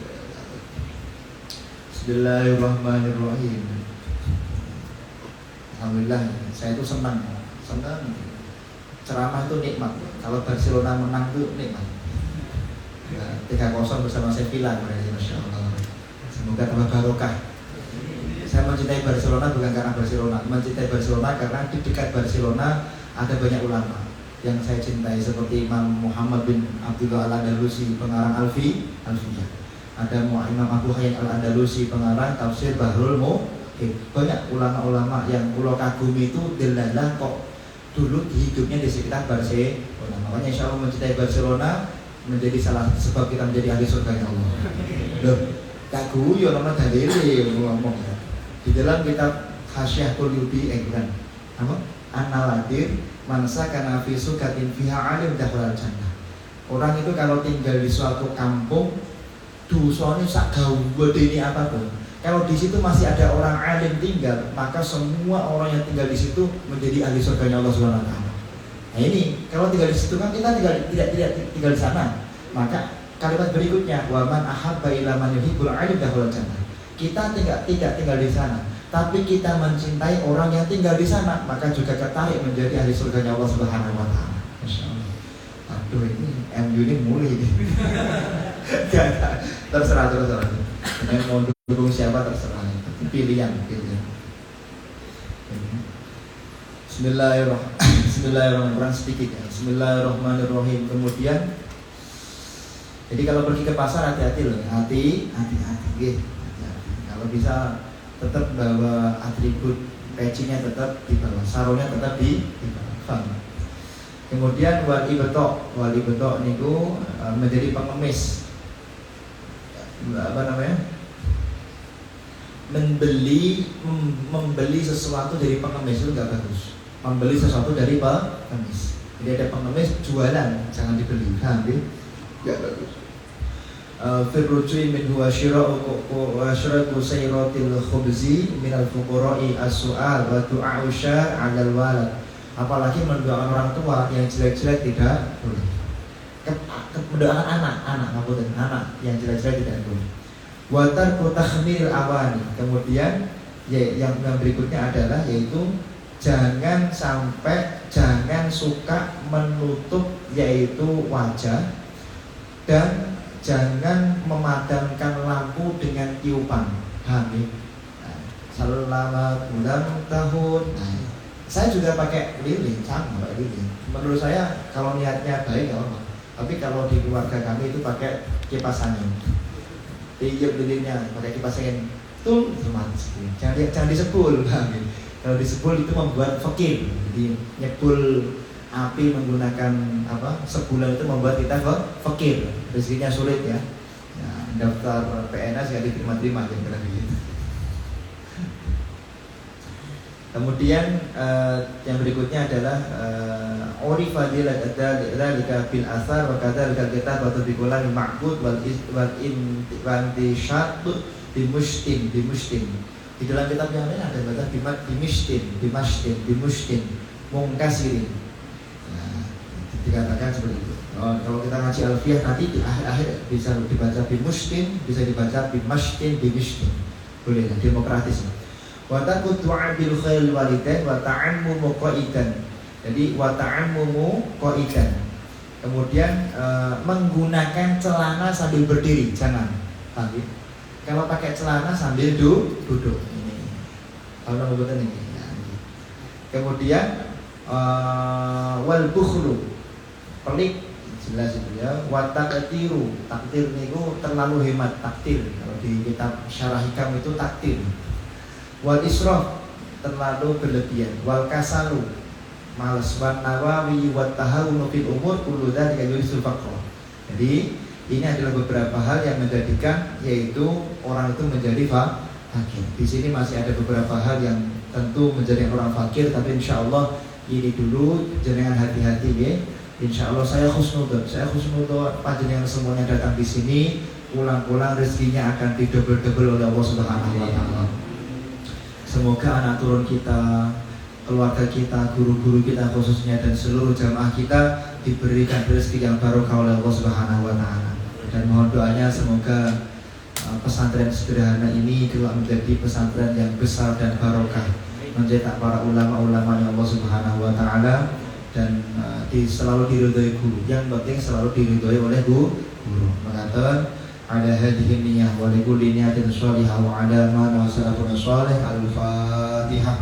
Bismillahirrahmanirrahim. Alhamdulillah, saya itu senang. Ceramah itu nikmat. Kalau Barcelona menang itu nikmat. 3-0 bersama Sevilla, Masya Allah. Semoga tambah barokah. Saya mencintai Barcelona bukan karena Barcelona, mencintai Barcelona karena di dekat Barcelona ada banyak ulama yang saya cintai seperti Imam Muhammad bin Abdullah Al-Andalusi, pengarang Alfiyah. Ada Imam Abu Hayyan Al-Andalusi, pengarang tafsir Bahrul Muhit. Banyak ulama-ulama yang pulau kagumi itu delalah kok dulu hidupnya di sekitar Barcelona. Makanya insya Allah mencintai Barcelona menjadi salah satu sebab kita menjadi ahli surga Allah. Loh, kagum ya nama dalile ngomong. Di dalam kitab Hasyiah Qulubi bukan apa? An-Nawadir mansa kana fi sukatin fiha alim dakhalal jannah. Orang itu kalau tinggal di suatu kampung dosanya sak gawe ini apapun. Kalau di situ masih ada orang alim tinggal, maka semua orang yang tinggal di situ menjadi ahli surganya Allah Subhanahu wa taala. Nah ini, kalau tinggal di situ kan kita tidak tinggal di sana. Maka kalimat berikutnya, wa man ahabba ila man yuhibbul alim dakhalal jannah. Kita tidak tinggal di sana, tapi kita mencintai orang yang tinggal di sana, maka juga tertarik menjadi ahli surganya Allah Subhanahu wa taala. Masyaallah. Aduh ini MU ini mulai ini. Terserah. Dengan mau dukung siapa terserah. Pilihan. Bismillahirrahmanirrahim sedikit ya. Bismillahirrahmanirrahim. Kemudian, jadi kalau pergi ke pasar hati-hati loh. Hati-hati. Kalau bisa tetap bawa atribut pecinya tetap di bawah, sarungnya tetap di bawah. Kemudian wali betok niku menjadi pengemis. Membeli sesuatu dari pengemis itu nggak bagus. Membeli sesuatu dari pengemis. Jadi ada pengemis jualan, jangan dibeli. Nggak bagus. Firrujui min huwa syira'u sayratil khubzi minal fuqara'i as-su'al wa du'a'usha 'alal walad. Apalagi mendoakan orang tua yang jelek-jelek tidak boleh. Mendoakan anak yang jelek-jelek tidak boleh. Wa tarku takhmil awani. Kemudian yang berikutnya adalah yaitu jangan suka menutup yaitu wajah dan jangan memadamkan lampu dengan tiupan. Hamid. Selamat ulang tahun. Saya juga pakai lilin, sama pakai lilin. Menurut saya kalau niatnya baik nggak apa-apa. Tapi kalau di keluarga kami itu pakai kipas angin. Tiup lilinnya pakai kipas angin. Tuh semangat. Jangan disebul. Kalau disebul itu membuat fakir. Jadi nyebul api menggunakan sebulan itu membuat kita fakir, rezekinya sulit ya. Daftar PNS nggak diterima-terima yang begitu. Kemudian yang berikutnya adalah orifa dzalika bil asar wa kadzalika kitabatu bi kulli ma'qud wal intishat bi mustin. Di dalam kitab yang lain ada kata bimustin mungkasirin. Dikatakan seperti itu. Kalau kita ngaji alfiyah nanti di akhir bisa dibaca bimustin, bisa dibaca bimashtin. Boleh, demokratis. Wa taqud du'a bil khail walidain wa ta'ammumu qaidan. Jadi wa ta'ammumu qaidan. Kemudian menggunakan celana sambil berdiri, jangan. Tapi kalau pakai celana sambil duduk ini. Kalau betul ini. Ya, ini. Kemudian wal bukhlu, pelik, jelas itu ya. Wa taqtiru, takdir niku terlalu hemat, takdir. Kalau di kitab Syarah Hikam itu takdir. Wal israf, terlalu berlebihan. Wal kasalu, malas. Wan nawawi wat tahawunu fil umur kullu dzalika yurisul faqr. Jadi ini adalah beberapa hal yang menjadikan yaitu orang itu menjadi fakir. Di sini masih ada beberapa hal yang tentu menjadi orang fakir, tapi insya Allah ini dulu jangan hati-hati ya. Insya Allah saya khusnudon panjenengan semuanya datang di sini, pulang-pulang rezekinya akan didobel-dobel oleh Allah Subhanahu Wa Taala. Semoga anak turun kita, keluarga kita, guru-guru kita khususnya dan seluruh jamaah kita diberikan rezeki yang barokah oleh Allah Subhanahu Wa Taala. Dan mohon doanya semoga pesantren sederhana ini kelak menjadi pesantren yang besar dan barokah, mencetak para ulama-ulama yang Allah Subhanahu Wa Taala dan selalu diridhoi guru. Yang penting selalu diridhoi oleh guru. Mengatakan ada hadhihi niyyah wa likulli niyatin shalihah wa ala ma salafun shalih. Al-Fatihah.